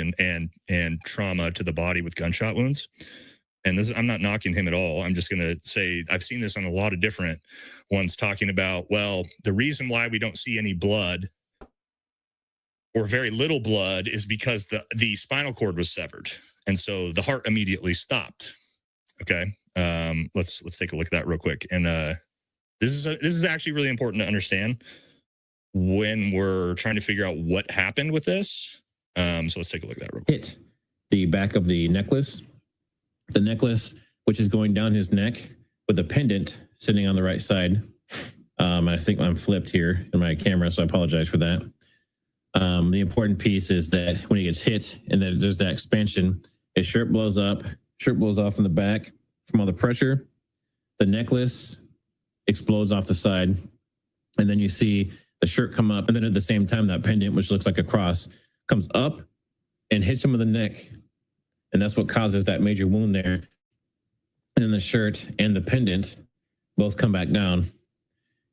and trauma to the body with gunshot wounds. And this, I'm not knocking him at all. I'm just going to say I've seen this on a lot of different ones talking about, well, the reason why we don't see any blood or very little blood is because the spinal cord was severed. And so the heart immediately stopped. Okay. Let's take a look at that real quick. And this is actually really important to understand when we're trying to figure out what happened with this. So let's take a look at that real quick. Hit the back of the necklace, which is going down his neck with a pendant sitting on the right side. I think I'm flipped here in my camera, so I apologize for that. The important piece is that when he gets hit and then there's that expansion, his shirt blows up, shirt blows off in the back from all the pressure. The necklace explodes off the side. And then you see the shirt come up. And then at the same time, that pendant, which looks like a cross, comes up and hits him in the neck. And that's what causes that major wound there. And then the shirt and the pendant both come back down.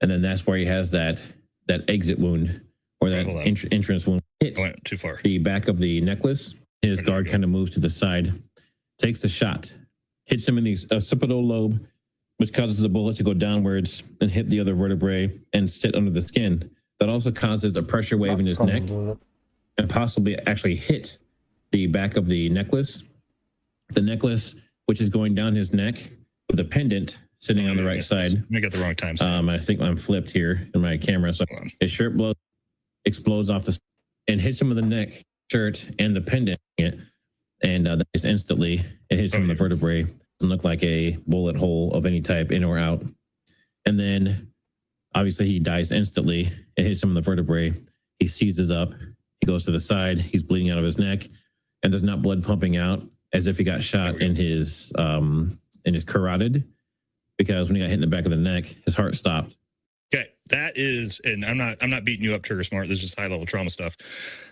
And then that's where he has that exit wound or that entrance wound. Hit I went too far. The back of the necklace. His guard kind of moves to the side, takes the shot, hits him in the occipital lobe, which causes the bullet to go downwards and hit the other vertebrae and sit under the skin. That also causes a pressure wave in his neck and possibly actually hit the back of the necklace, which is going down his neck with a pendant sitting on the right side. I got the wrong time. I think I'm flipped here in my camera. So his shirt explodes off the and hits him in the neck, shirt, and the pendant. And that is instantly, it hits him in the vertebrae. Doesn't look like a bullet hole of any type, in or out. And then obviously he dies instantly. It hits him in the vertebrae. He seizes up. He goes to the side. He's bleeding out of his neck. And there's not blood pumping out as if he got shot in his carotid, because when he got hit in the back of the neck, his heart stopped. Okay, that is, and I'm not beating you up, Trigger Smart. This is just high level trauma stuff.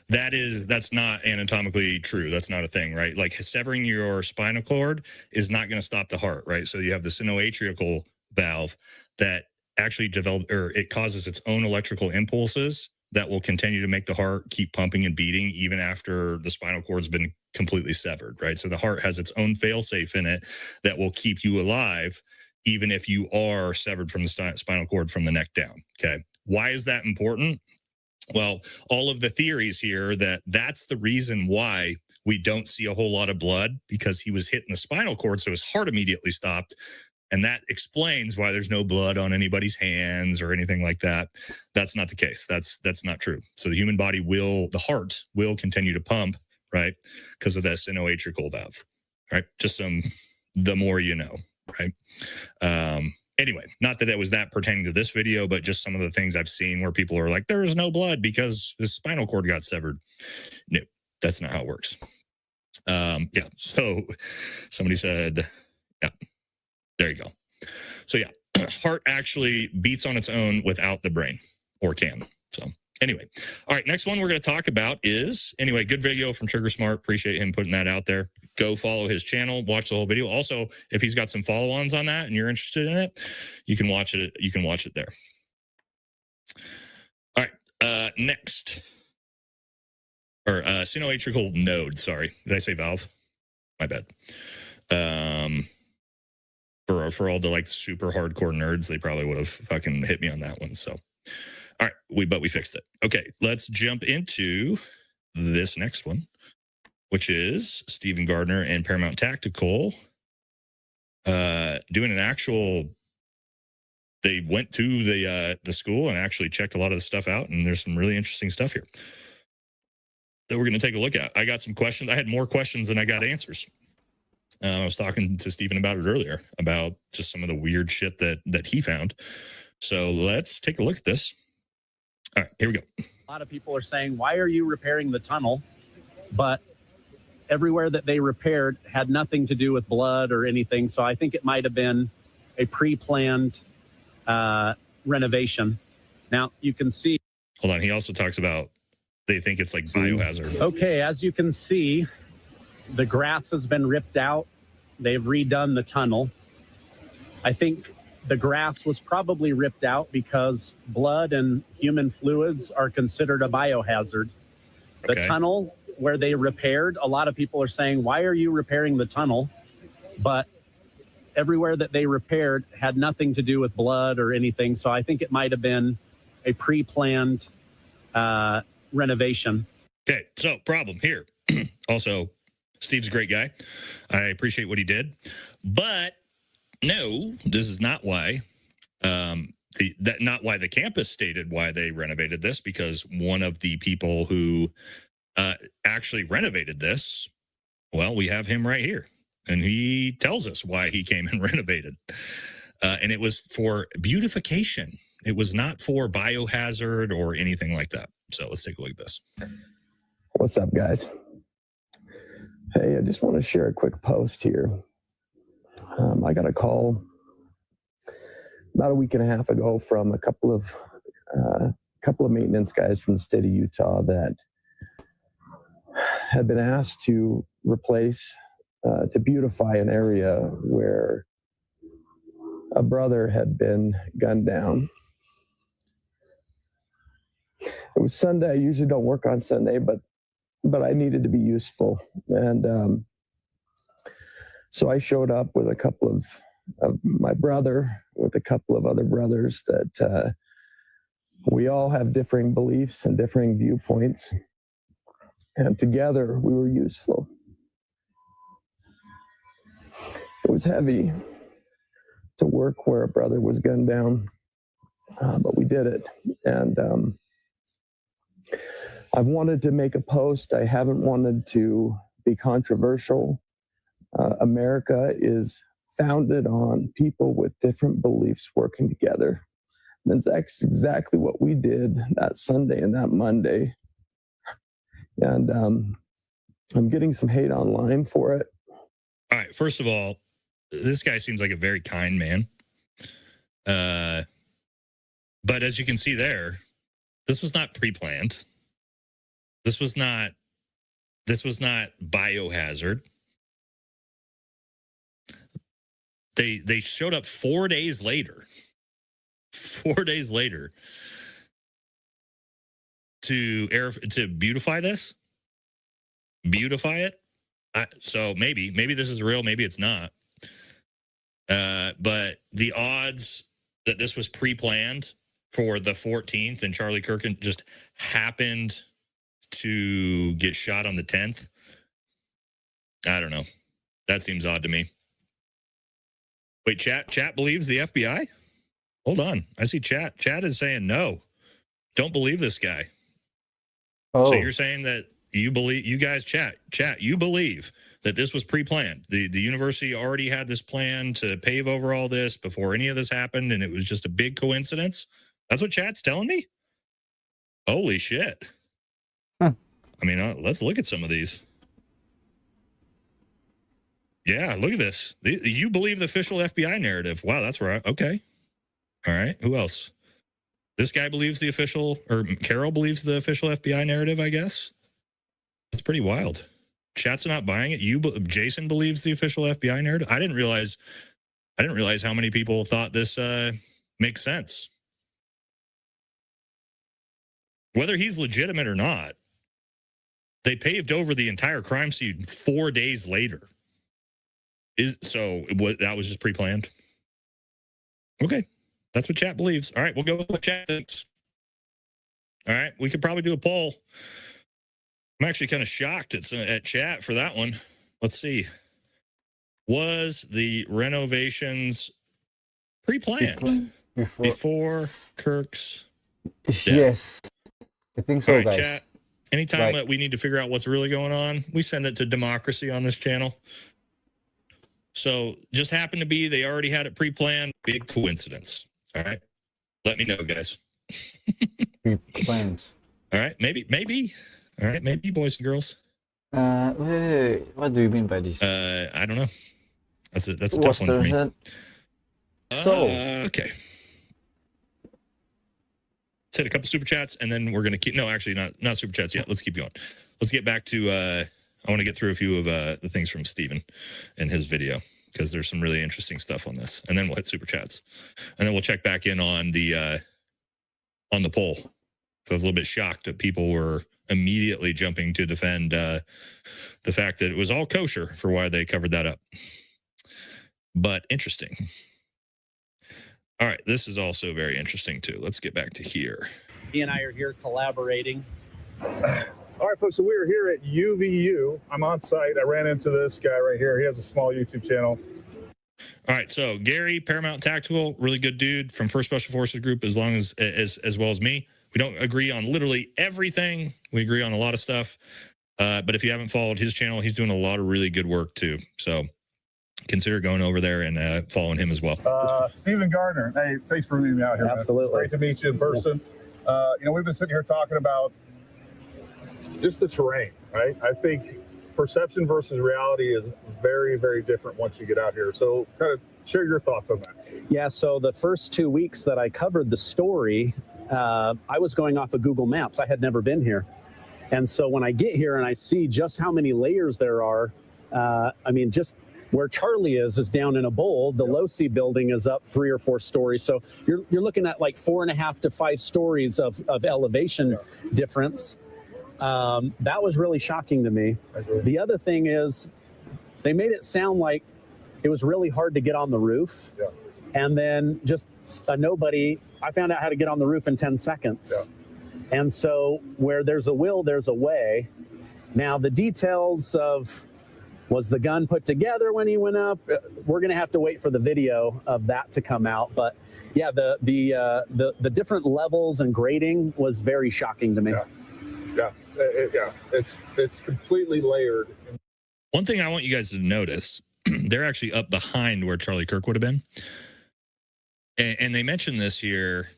That's not anatomically true. That's not a thing, right? Like severing your spinal cord is not going to stop the heart, right? So you have the sinoatrial valve that actually it causes its own electrical impulses that will continue to make the heart keep pumping and beating even after the spinal cord's been completely severed, right? So the heart has its own failsafe in it that will keep you alive even if you are severed from the spinal cord from the neck down. Okay. Why is that important? Well, all of the theories here that's the reason why we don't see a whole lot of blood, because he was hit in the spinal cord, so his heart immediately stopped. And that explains why there's no blood on anybody's hands or anything like that. That's not the case. That's not true. So the human body the heart will continue to pump, right? Because of that sinoatrial valve, right? Just the more you know. Right. Anyway, not that was that pertaining to this video, but just some of the things I've seen where people are like, there's no blood because his spinal cord got severed. No, that's not how it works. Yeah. So somebody said, yeah, there you go. So yeah, heart actually beats on its own without the brain, or can. So anyway, all right, next one we're going to talk about is, anyway, good video from Trigger Smart. Appreciate him putting that out there. Go follow his channel, watch the whole video. Also, if he's got some follow-ons on that and you're interested in it, you can watch it. You can watch it there. All right, next. Or sinoatrial node, sorry. Did I say valve? My bad. For all the like super hardcore nerds, they probably would have fucking hit me on that one. So all right, but we fixed it. Okay, let's jump into this next one, which is Stephen Gardner and Paramount Tactical doing an actual they went to the school and actually checked a lot of the stuff out, and there's some really interesting stuff here that we're going to take a look at. I got some questions. I had more questions than I got answers. I was talking to Stephen about it earlier, about just some of the weird shit that he found. So let's take a look at this. All right, here we go. A lot of people are saying, why are you repairing the tunnel? But everywhere that they repaired had nothing to do with blood or anything. So I think it might have been a pre-planned renovation. Now you can see. Hold on. He also talks about they think it's like biohazard. Okay, as you can see, the grass has been ripped out. They've redone the tunnel. I think the grass was probably ripped out because blood and human fluids are considered a biohazard. The tunnel where they repaired, a lot of people are saying, why are you repairing the tunnel? But everywhere that they repaired had nothing to do with blood or anything. So I think it might have been a pre-planned renovation. Okay, so problem here. Also, Steve's a great guy. I appreciate what he did. But no, this is not why not why the campus stated why they renovated this, because one of the people who actually renovated this, well, we have him right here, and he tells us why he came and renovated. And it was for beautification. It was not for biohazard or anything like that. So let's take a look at this. What's up, guys? Hey, I just want to share a quick post here. I got a call about a week and a half ago from a couple of maintenance guys from the state of Utah that had been asked to replace, to beautify an area where a brother had been gunned down. It was Sunday. I usually don't work on Sunday, but I needed to be useful. And so I showed up with a couple of my brother, with a couple of other brothers that we all have differing beliefs and differing viewpoints. And together we were useful. It was heavy to work where a brother was gunned down, but we did it. And I've wanted to make a post. I haven't wanted to be controversial. America is founded on people with different beliefs working together. And that's exactly what we did that Sunday and that Monday. And I'm getting some hate online for it. All right. First of all, this guy seems like a very kind man. But as you can see there, this was not pre-planned. This was not biohazard. They showed up 4 days later. 4 days later to beautify this. Beautify it. So maybe this is real, maybe it's not. But the odds that this was pre-planned for the 14th and Charlie Kirk just happened to get shot on the 10th, I don't know. That seems odd to me. Wait, chat believes the FBI? Hold on. I see chat. Chat is saying no. Don't believe this guy. Oh. So you're saying that you believe, you guys chat, you believe that this was pre-planned. The university already had this plan to pave over all this before any of this happened, and it was just a big coincidence? That's what chat's telling me? Holy shit. Huh. I mean, let's look at some of these. Yeah, look at this. You believe the official FBI narrative. Wow, that's right. Okay. All right. Who else? This guy believes the official, or Carol believes the official FBI narrative, I guess. It's pretty wild. Chat's not buying it. Jason believes the official FBI narrative. I didn't realize how many people thought this makes sense. Whether he's legitimate or not, they paved over the entire crime scene 4 days later. That was just pre-planned? Okay. That's what chat believes. All right, we'll go with what chat thinks. All right, we could probably do a poll. I'm actually kind of shocked at chat for that one. Let's see. Was the renovations pre-planned? before Kirk's. Yes, I think so, All right, guys. chat. Anytime Right. that we need to figure out what's really going on, we send it to democracy on this channel. So just happened to be they already had it pre-planned. Big coincidence. All right. Let me know, guys. Plans. All right. Maybe. All right. Maybe, boys and girls. Wait, what do you mean by this? I don't know. That's a tough What's one for me. the So, Okay. Let's hit a couple super chats, and then we're gonna keep. No, actually, not super chats yet. Let's keep going. Let's get back to. I want to get through a few of the things from Steven in his video because there's some really interesting stuff on this, and then we'll hit super chats, and then we'll check back in on the poll. So I was a little bit shocked that people were immediately jumping to defend the fact that it was all kosher for why they covered that up. But interesting. All right, this is also very interesting too. Let's get back to here. He and I are here collaborating. All right, folks, so we are here at UVU. I'm on site. I ran into this guy right here. He has a small YouTube channel. All right, so Gary, Paramount Tactical, really good dude from First Special Forces Group, as well as me. We don't agree on literally everything. We agree on a lot of stuff. But if you haven't followed his channel, he's doing a lot of really good work too. So consider going over there and following him as well. Stephen Gardner. Hey, thanks for meeting me out here. Absolutely. Man. Great to meet you in person. We've been sitting here talking about just the terrain, right? I think perception versus reality is very, very different once you get out here. So kind of share your thoughts on that. Yeah, so the first 2 weeks that I covered the story, I was going off of Google Maps. I had never been here. And so when I get here and I see just how many layers there are, just where Charlie is down in a bowl. The low-C building is up 3 or 4 stories. So you're looking at like 4.5 to 5 stories of elevation difference. That was really shocking to me. The other thing is they made it sound like it was really hard to get on the roof. Yeah. And then just a nobody, I found out how to get on the roof in 10 seconds. Yeah. And so where there's a will, there's a way. Now the details of was the gun put together when he went up? We're going to have to wait for the video of that to come out. But yeah, the different levels and grading was very shocking to me. Yeah, it's completely layered. One thing I want you guys to notice, they're actually up behind where Charlie Kirk would have been. And they mentioned this here.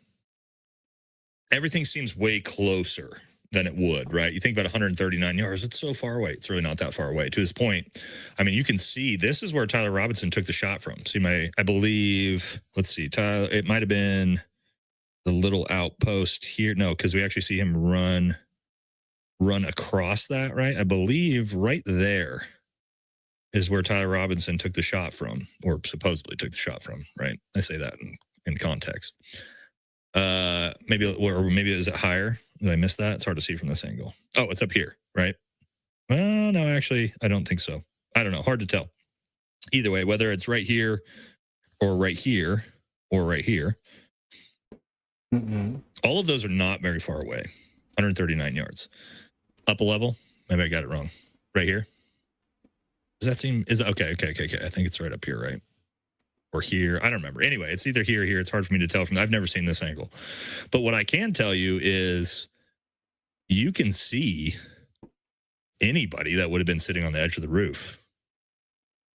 Everything seems way closer than it would, right? You think about 139 yards. It's so far away. It's really not that far away. To his point, I mean, you can see this is where Tyler Robinson took the shot from. See I believe, let's see, Tyler, it might have been the little outpost here. No, because we actually see him run across that, right? I believe right there is where Tyler Robinson took the shot from, or supposedly took the shot from, right? I say that in context. Maybe is it higher? Did I miss that? It's hard to see from this angle. Oh, it's up here, right? Well, no, actually, I don't think so. I don't know. Hard to tell. Either way, whether it's right here or right here or right here, all of those are not very far away. 139 yards. Up a level. Maybe I got it wrong. Right here. Does that seem? Okay. I think it's right up here, right? Or here. I don't remember. Anyway, it's either here or here. It's hard for me to tell from. I've never seen this angle. But what I can tell you is you can see anybody that would have been sitting on the edge of the roof,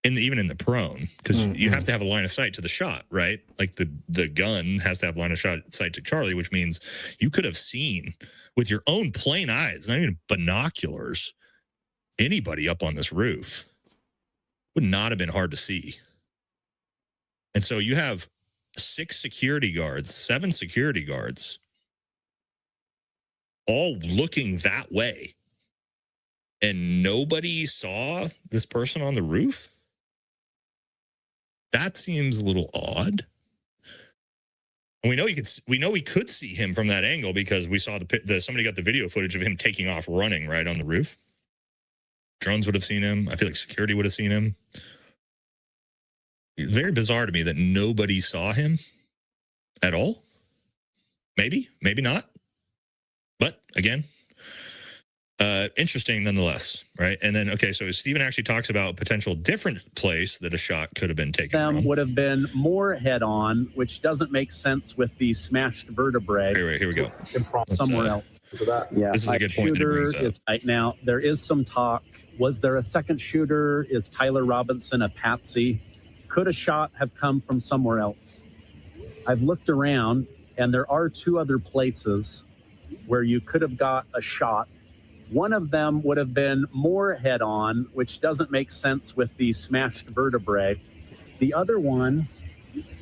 even in the prone, because you have to have a line of sight to the shot, right? Like the gun has to have line of sight to Charlie, which means you could have seen with your own plain eyes, not even binoculars, anybody up on this roof. Would not have been hard to see. And so you have 7 security guards, all looking that way. And nobody saw this person on the roof? That seems a little odd. And we know we could see him from that angle because we saw somebody got the video footage of him taking off running right on the roof. Drones would have seen him. I feel like security would have seen him. It's very bizarre to me that nobody saw him at all. Maybe not. But again, Interesting nonetheless, right? And then, okay, so Stephen actually talks about potential different place that a shot could have been taken from. Would have been more head-on, which doesn't make sense with the smashed vertebrae. Wait, here we go. Somewhere else. Yeah, this is a good point that he brings up. Is right now. There is some talk. Was there a second shooter? Is Tyler Robinson a patsy? Could a shot have come from somewhere else? I've looked around, and there are 2 other places where you could have got a shot. One of them would have been more head-on, which doesn't make sense with the smashed vertebrae. The other one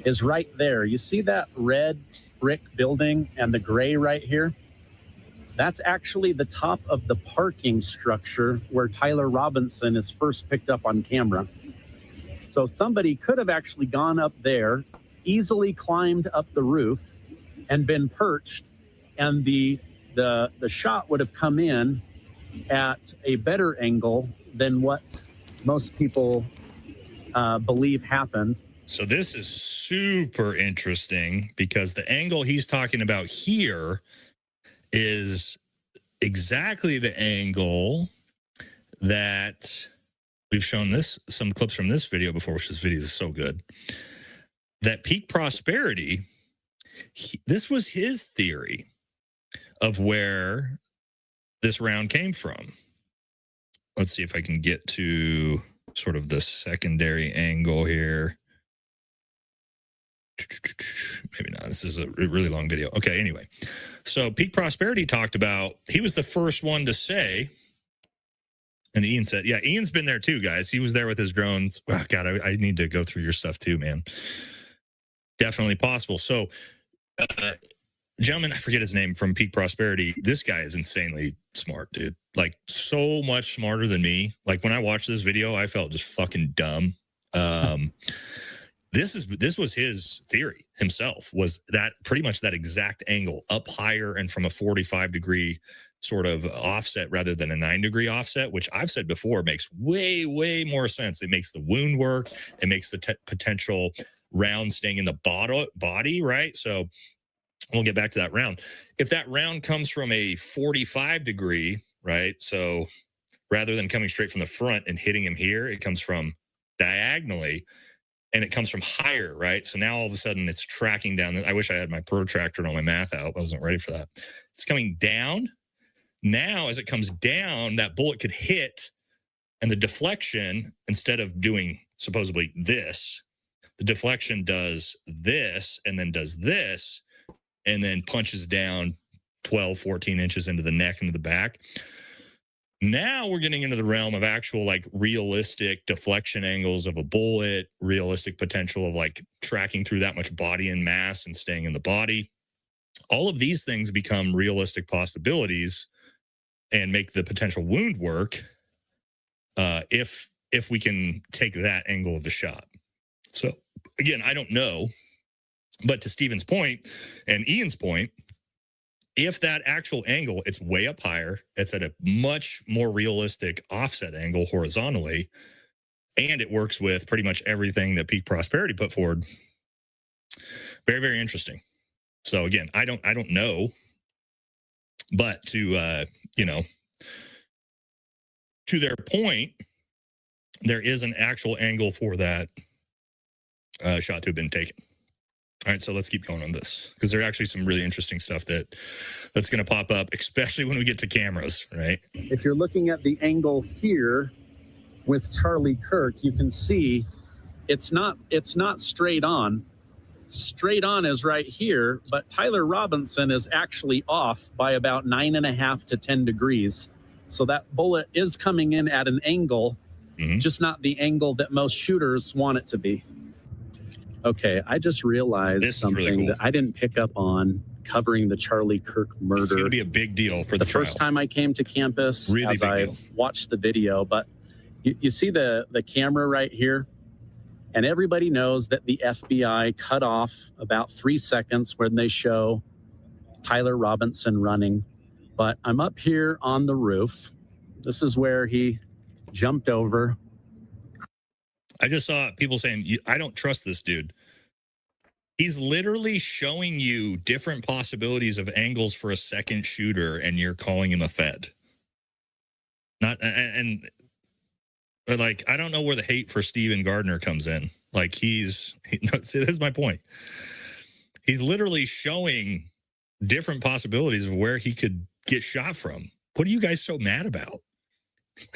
is right there. You see that red brick building and the gray right here? That's actually the top of the parking structure where Tyler Robinson is first picked up on camera. So somebody could have actually gone up there, easily climbed up the roof, and been perched, and the shot would have come in at a better angle than what most people believe happened. So this is super interesting because the angle he's talking about here is exactly the angle that we've shown some clips from this video before, which this video is so good. That Peak Prosperity, this was his theory of where this round came from. Let's see if I can get to sort of the secondary angle here. Maybe not. This is a really long video. Okay, anyway. So Peak Prosperity talked about, he was the first one to say, and Ian said, yeah, Ian's been there too, guys. He was there with his drones. Oh, God, I need to go through your stuff too, man. Definitely possible. So, gentleman, I forget his name, from Peak Prosperity. This guy is insanely smart, dude. Like, so much smarter than me. Like, when I watched this video, I felt just fucking dumb. This was his theory himself, was that pretty much that exact angle, up higher and from a 45-degree sort of offset rather than a 9-degree offset, which I've said before makes way, way more sense. It makes the wound work. It makes the potential round staying in the body, right? So we'll get back to that round. If that round comes from a 45-degree, right? So rather than coming straight from the front and hitting him here, it comes from diagonally, and it comes from higher, right? So now all of a sudden it's tracking down. I wish I had my protractor and all my math out. I wasn't ready for that. It's coming down. Now, as it comes down, that bullet could hit, and the deflection, instead of doing supposedly this, the deflection does this and then does this and then punches down 12, 14 inches into the neck, into the back. Now we're getting into the realm of actual, like, realistic deflection angles of a bullet, realistic potential of, like, tracking through that much body and mass and staying in the body. All of these things become realistic possibilities and make the potential wound work if we can take that angle of the shot. So, again, I don't know. But to Stephen's point and Ian's point, if that actual angle, it's way up higher, it's at a much more realistic offset angle horizontally, and it works with pretty much everything that Peak Prosperity put forward. Very, very interesting. So again, I don't know, but to to their point, there is an actual angle for that shot to have been taken. All right, so let's keep going on this, because there's actually some really interesting stuff that's going to pop up, especially when we get to cameras, right? If you're looking at the angle here with Charlie Kirk, you can see it's not straight on. Straight on is right here, but Tyler Robinson is actually off by about 9.5 to 10 degrees. So that bullet is coming in at an angle, just not the angle that most shooters want it to be. Okay, I just realized something really cool that I didn't pick up on covering the Charlie Kirk murder. It's going to be a big deal for the first time I came to campus, really as I've watched the video. But you see the camera right here? And everybody knows that the FBI cut off about 3 seconds when they show Tyler Robinson running. But I'm up here on the roof. This is where he jumped over. I just saw people saying, I don't trust this dude. He's literally showing you different possibilities of angles for a second shooter, and you're calling him a Fed. Not and like I don't know where the hate for Steven Gardner comes in. Like no, see, this is my point. He's literally showing different possibilities of where he could get shot from. What are you guys so mad about?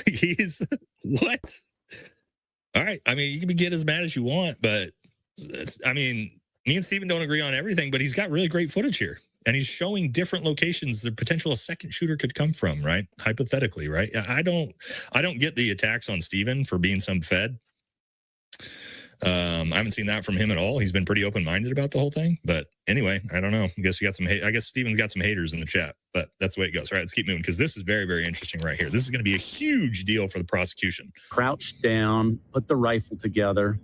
He's what? All right. I mean, you can get as mad as you want, but I mean, me and Steven don't agree on everything, but he's got really great footage here. And he's showing different locations the potential a second shooter could come from, right? Hypothetically, right? I don't get the attacks on Steven for being some Fed. I haven't seen that from him at all. He's been pretty open-minded about the whole thing. But anyway, I don't know. I guess you got some hate. I guess Steven's got some haters in the chat, but that's the way it goes. All right, let's keep moving because this is very, very interesting right here. This is going to be a huge deal for the prosecution. Crouched down, put the rifle together.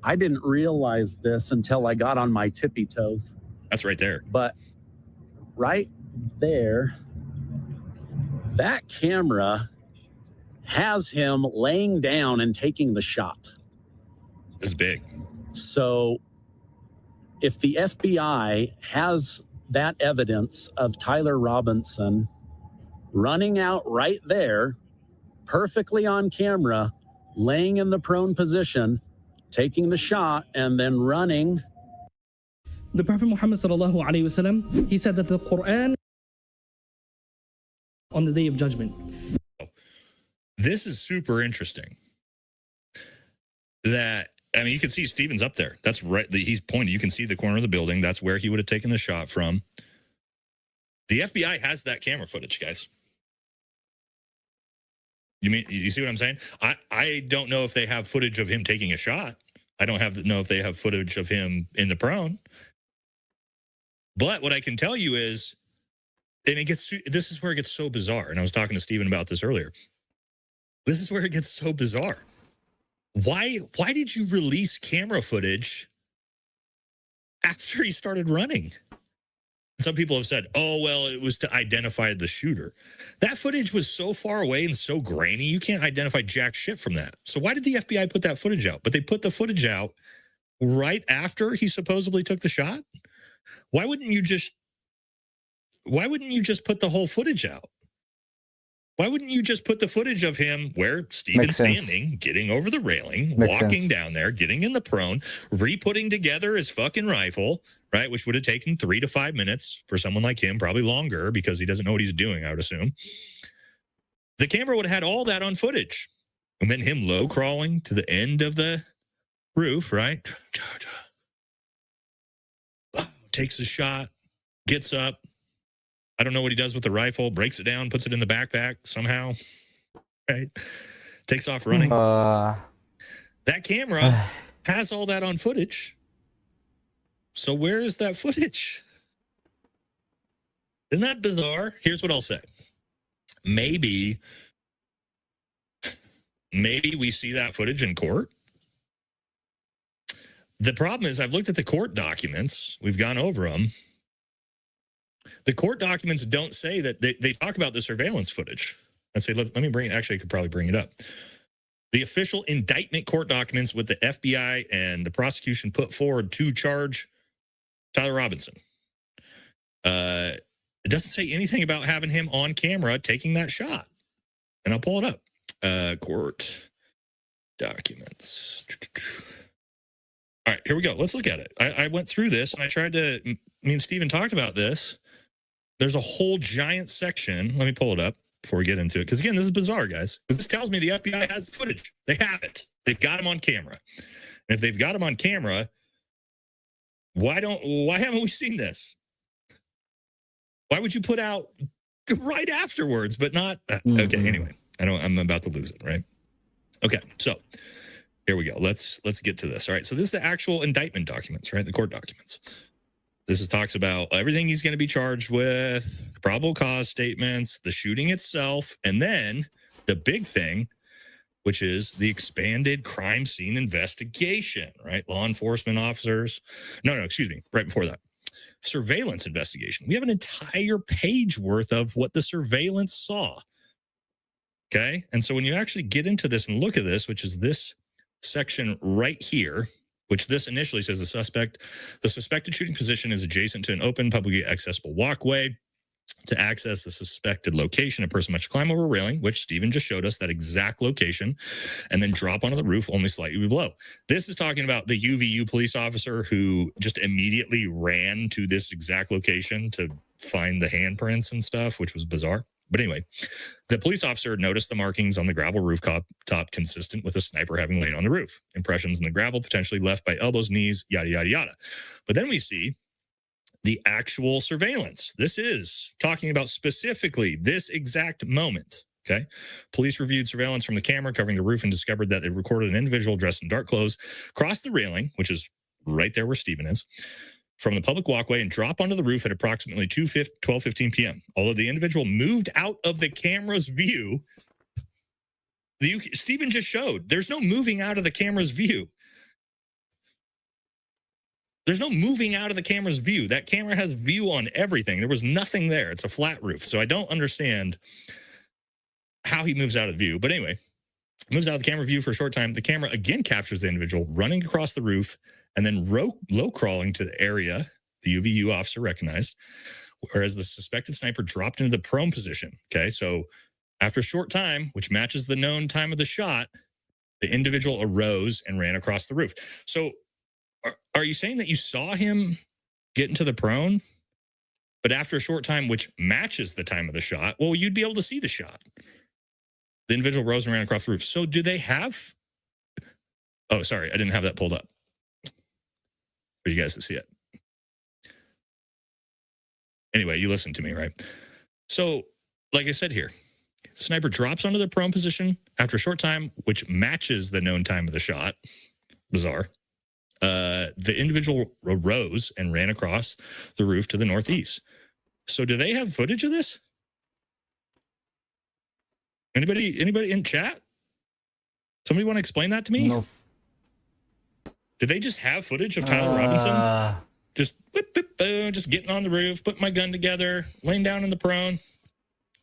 I didn't realize this until I got on my tippy toes. That's right there. But right there, that camera has him laying down and taking the shot. This is big. So if the FBI has that evidence of Tyler Robinson running out right there, perfectly on camera, laying in the prone position, taking the shot, and then running. The Prophet Muhammad sallallahu alaihi wasallam, he said that the Quran on the Day of Judgment. This is super interesting. That, I mean, you can see Steven's up there. That's right. He's pointing. You can see the corner of the building. That's where he would have taken the shot from. The FBI has that camera footage, guys. You see what I'm saying? I don't know if they have footage of him taking a shot. I don't know if they have footage of him in the prone. But what I can tell you is, and this is where it gets so bizarre. And I was talking to Steven about this earlier. This is where it gets so bizarre. Why did you release camera footage after he started running? Some people have said, oh, well, it was to identify the shooter. That footage was so far away and so grainy, you can't identify jack shit from that. So why did the FBI put that footage out? But they put the footage out right after he supposedly took the shot? Why wouldn't you just put the whole footage out? Why wouldn't you just put the footage of him where Steven's standing, getting over the railing, walking down there, getting in the prone, re-putting together his fucking rifle, right? Which would have taken 3 to 5 minutes for someone like him, probably longer because he doesn't know what he's doing, I would assume. The camera would have had all that on footage. And then him low crawling to the end of the roof, right? Takes a shot, gets up. I don't know what he does with the rifle, breaks it down, puts it in the backpack somehow, right? Takes off running. That camera has all that on footage. So where is that footage? Isn't that bizarre? Here's what I'll say. Maybe we see that footage in court. The problem is I've looked at the court documents. We've gone over them. The court documents don't say that. They talk about the surveillance footage. Let's say, let me bring it. Actually, I could probably bring it up. The official indictment court documents with the FBI and the prosecution put forward to charge Tyler Robinson. It doesn't say anything about having him on camera taking that shot. And I'll pull it up. Court documents. All right, here we go. Let's look at it. I went through this and I tried to, me and Steven talked about this. There's a whole giant section. Let me pull it up before we get into it. Because again, this is bizarre, guys. Because this tells me the FBI has the footage. They have it. They've got him on camera. And if they've got him on camera, why haven't we seen this? Why would you put out right afterwards, but not? Okay, anyway, I'm about to lose it, right? Okay, so here we go. Let's get to this. All right, so this is the actual indictment documents, right? The court documents. This talks about everything he's going to be charged with, probable cause statements, the shooting itself, and then the big thing, which is the expanded crime scene investigation, right? Law enforcement officers. No, excuse me. Right before that. Surveillance investigation. We have an entire page worth of what the surveillance saw. Okay. And so when you actually get into this and look at this, which is this section right here, which this initially says the suspected shooting position is adjacent to an open, publicly accessible walkway. To access the suspected location, a person must climb over a railing, which Stephen just showed us, that exact location, and then drop onto the roof only slightly below. This is talking about the UVU police officer who just immediately ran to this exact location to find the handprints and stuff, which was bizarre. But anyway, the police officer noticed the markings on the gravel roof top consistent with a sniper having lain on the roof. Impressions in the gravel potentially left by elbows, knees, yada, yada, yada. But then we see the actual surveillance. This is talking about specifically this exact moment. Okay. Police reviewed surveillance from the camera covering the roof and discovered that they recorded an individual dressed in dark clothes cross the railing, which is right there where Stephen is, from the public walkway and drop onto the roof at approximately 12:15 p.m. Although the individual moved out of the camera's view, Stephen just showed there's no moving out of the camera's view. There's no moving out of the camera's view. That camera has view on everything. There was nothing there. It's a flat roof. So I don't understand how he moves out of view. But anyway, moves out of the camera view for a short time. The camera again captures the individual running across the roof and then low crawling to the area the UVU officer recognized, whereas the suspected sniper dropped into the prone position. Okay, so after a short time, which matches the known time of the shot, the individual arose and ran across the roof. So are you saying that you saw him get into the prone, but after a short time, which matches the time of the shot, well, you'd be able to see the shot. The individual rose and ran across the roof. So do they have... Oh, sorry, I didn't have that pulled up for you guys to see it. Anyway, you listened to me, right? So, like I said here, sniper drops onto the prone position after a short time, which matches the known time of the shot. Bizarre. The individual arose and ran across the roof to the northeast. So do they have footage of this? Anybody in chat? Somebody want to explain that to me? No. Do they just have footage of Tyler Robinson? Just boom, just getting on the roof, putting my gun together, laying down in the prone,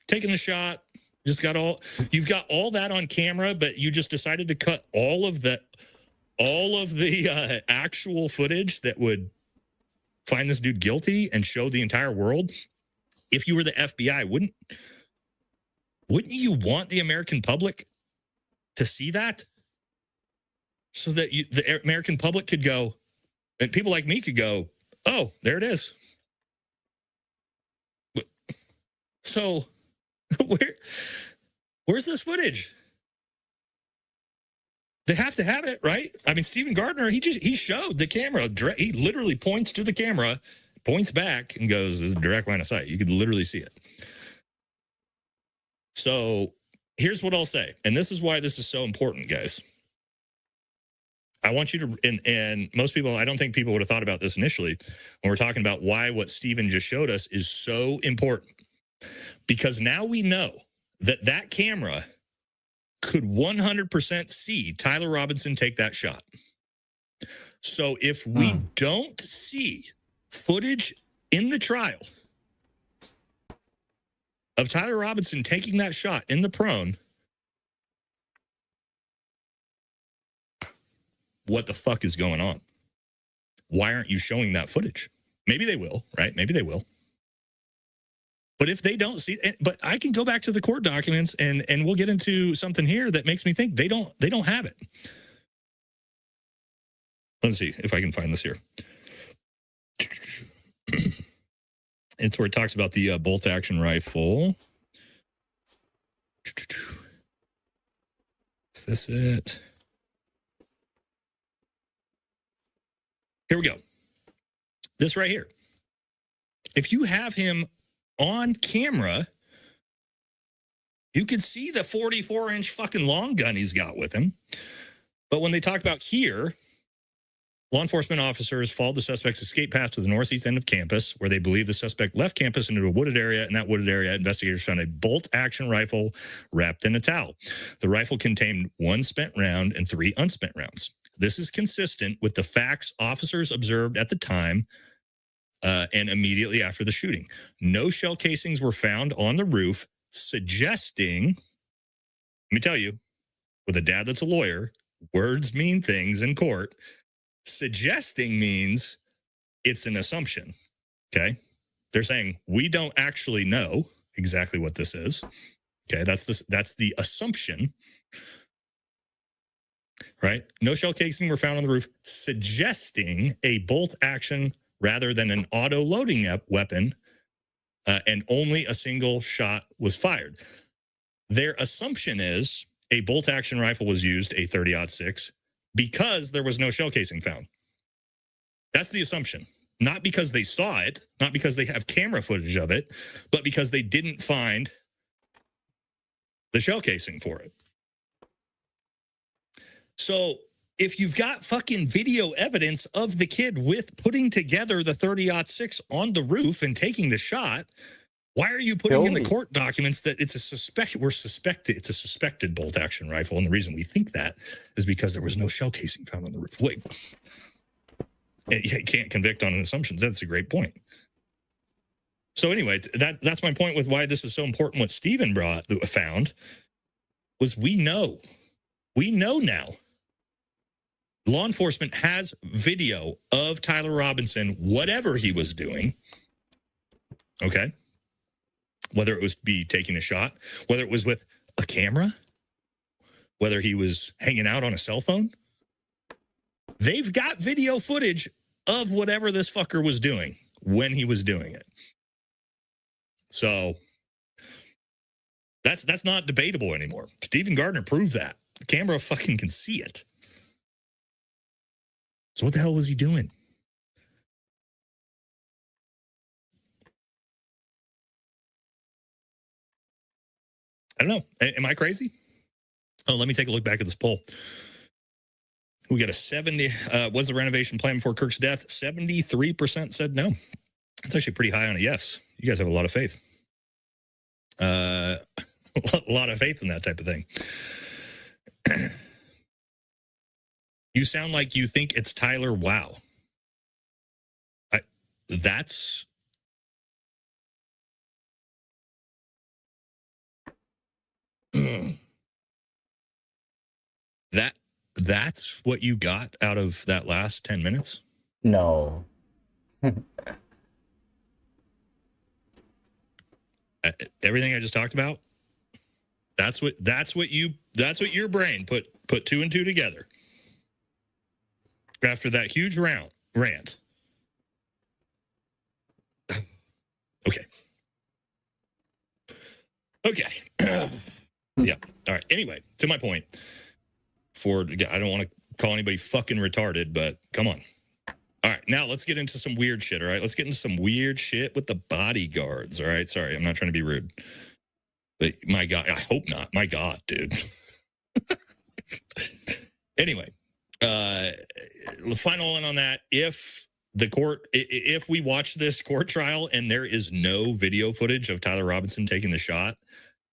taking the shot. You've got all that on camera, but you just decided to cut all of the actual footage that would find this dude guilty and show the entire world. If you were the FBI, wouldn't you want the American public to see that? So that the American public could go, and people like me could go, oh, there it is. So where's this footage? They have to have it, right? I mean, Stephen Gardner, he showed the camera. He literally points to the camera, points back, and goes, "There's a direct line of sight." You could literally see it. So here's what I'll say, and this is why this is so important, guys. I want you to, and most people, I don't think people would have thought about this initially when we're talking about why what Stephen just showed us is so important. Because now we know that camera could 100% see Tyler Robinson take that shot. So if we don't see footage in the trial of Tyler Robinson taking that shot in the prone, what the fuck is going on? Why aren't you showing that footage? Maybe they will, right? Maybe they will. But if they don't see, but I can go back to the court documents and we'll get into something here that makes me think they don't have it. Let's see if I can find this here. It's where it talks about the bolt action rifle. Is this it? Here we go. This right here. If you have him on camera, you can see the 44-inch fucking long gun he's got with him. But when they talk about here, law enforcement officers followed the suspect's escape path to the northeast end of campus, where they believe the suspect left campus into a wooded area. In that wooded area, investigators found a bolt-action rifle wrapped in a towel. The rifle contained 1 spent round and 3 unspent rounds. This is consistent with the facts officers observed at the time and immediately after the shooting. No shell casings were found on the roof, suggesting, let me tell you, with a dad that's a lawyer, words mean things in court. Suggesting means it's an assumption, okay? They're saying we don't actually know exactly what this is. Okay, that's the assumption. Right? No shell casing were found on the roof, suggesting a bolt action rather than an auto loading weapon, and only a single shot was fired. Their assumption is a bolt action rifle was used, a 30-06, because there was no shell casing found. That's the assumption. Not because they saw it, not because they have camera footage of it, but because they didn't find the shell casing for it. So if you've got fucking video evidence of the kid with putting together the 30-06 on the roof and taking the shot, why are you putting in the court documents that it's a suspected bolt action rifle? And the reason we think that is because there was no shell casing found on the roof. Wait, you can't convict on assumptions. That's a great point. So anyway, that's my point with why this is so important. What Stephen found was we know now. Law enforcement has video of Tyler Robinson, whatever he was doing. Okay. Whether it was taking a shot, whether it was with a camera, whether he was hanging out on a cell phone. They've got video footage of whatever this fucker was doing when he was doing it. So that's not debatable anymore. Stephen Gardner proved that. The camera fucking can see it. So what the hell was he doing? I don't know. Am I crazy? Oh, let me take a look back at this poll. We got a 70. Was the renovation plan before Kirk's death? 73% said no. It's actually pretty high on a yes. You guys have a lot of faith. A lot of faith in that type of thing. You sound like you think it's Tyler. Wow. That's that's what you got out of that last 10 minutes? No. Everything I just talked about? That's what your brain put two and two together. After that huge rant. Okay. Yeah. All right. Anyway, to my point. I don't want to call anybody fucking retarded, but come on. All right. Now let's get into some weird shit. All right. Let's get into some weird shit with the bodyguards. All right. Sorry. I'm not trying to be rude. But my God, I hope not. My God, dude. Anyway. The final one on that, if we watch this court trial and there is no video footage of Tyler Robinson taking the shot,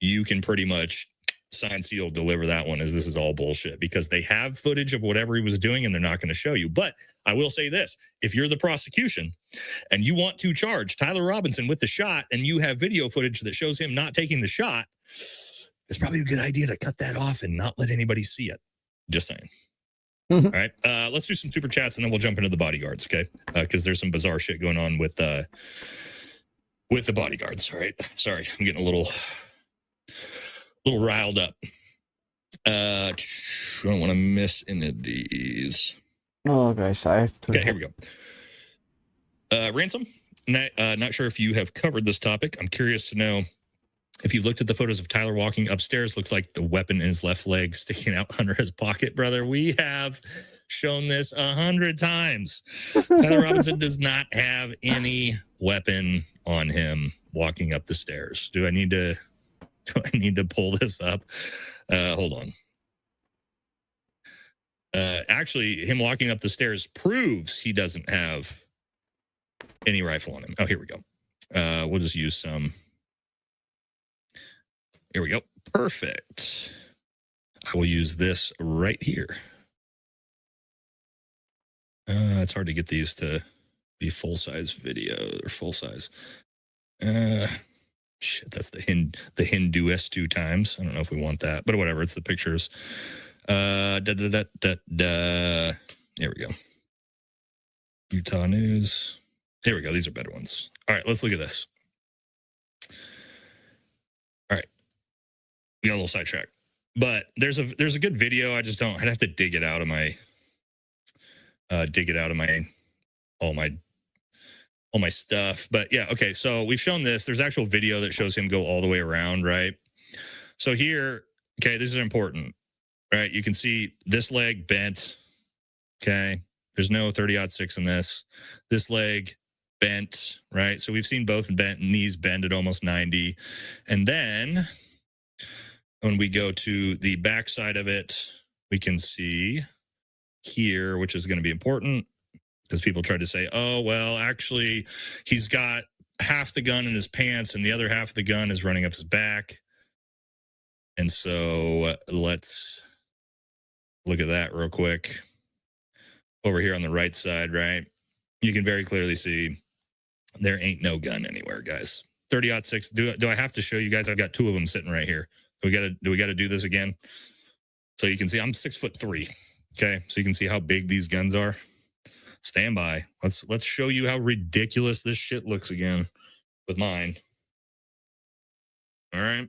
you can pretty much sign, seal, deliver that one as this is all bullshit, because they have footage of whatever he was doing and they're not going to show you. But I will say this, if you're the prosecution and you want to charge Tyler Robinson with the shot and you have video footage that shows him not taking the shot, it's probably a good idea to cut that off and not let anybody see it. Just saying. All right, let's do some super chats and then we'll jump into the bodyguards, okay? Because there's some bizarre shit going on with the bodyguards. All right, sorry, I'm getting a little riled up. I don't want to miss any of these. Oh, guys, I have to. Okay, here we go. Ransom. Not sure if you have covered this topic. I'm curious to know if you've looked at the photos of Tyler walking upstairs. Looks like the weapon in his left leg sticking out under his pocket, brother. We have shown this 100 times. Tyler Robinson does not have any weapon on him walking up the stairs. Do I need to pull this up? Hold on. Actually, him walking up the stairs proves he doesn't have any rifle on him. Oh, here we go. We'll just use some. Here we go. Perfect. I will use this right here. It's hard to get these to be full-size video or full-size. Shit, that's the Hinduist 2 times. I don't know if we want that, but whatever. It's the pictures. Here we go. Utah News. Here we go. These are better ones. All right, let's look at this. All right. We got a little sidetrack. But there's a good video. I'd have to dig it out of my all my stuff. But yeah, okay. So we've shown this. There's actual video that shows him go all the way around, right? So here, okay, this is important, right? You can see this leg bent. Okay. There's no 30-06 in this. This leg bent, right? So we've seen both bent knees bend at almost 90. And then when we go to the back side of it, we can see here, which is going to be important because people tried to say, oh, well, actually, he's got half the gun in his pants and the other half of the gun is running up his back. And so let's look at that real quick. Over here on the right side, right? You can very clearly see there ain't no gun anywhere, guys. 30-06. Do I have to show you guys? I've got two of them sitting right here. Do we got to do this again? So you can see I'm 6'3". Okay, so you can see how big these guns are. Stand by. Let's show you how ridiculous this shit looks again with mine. All right.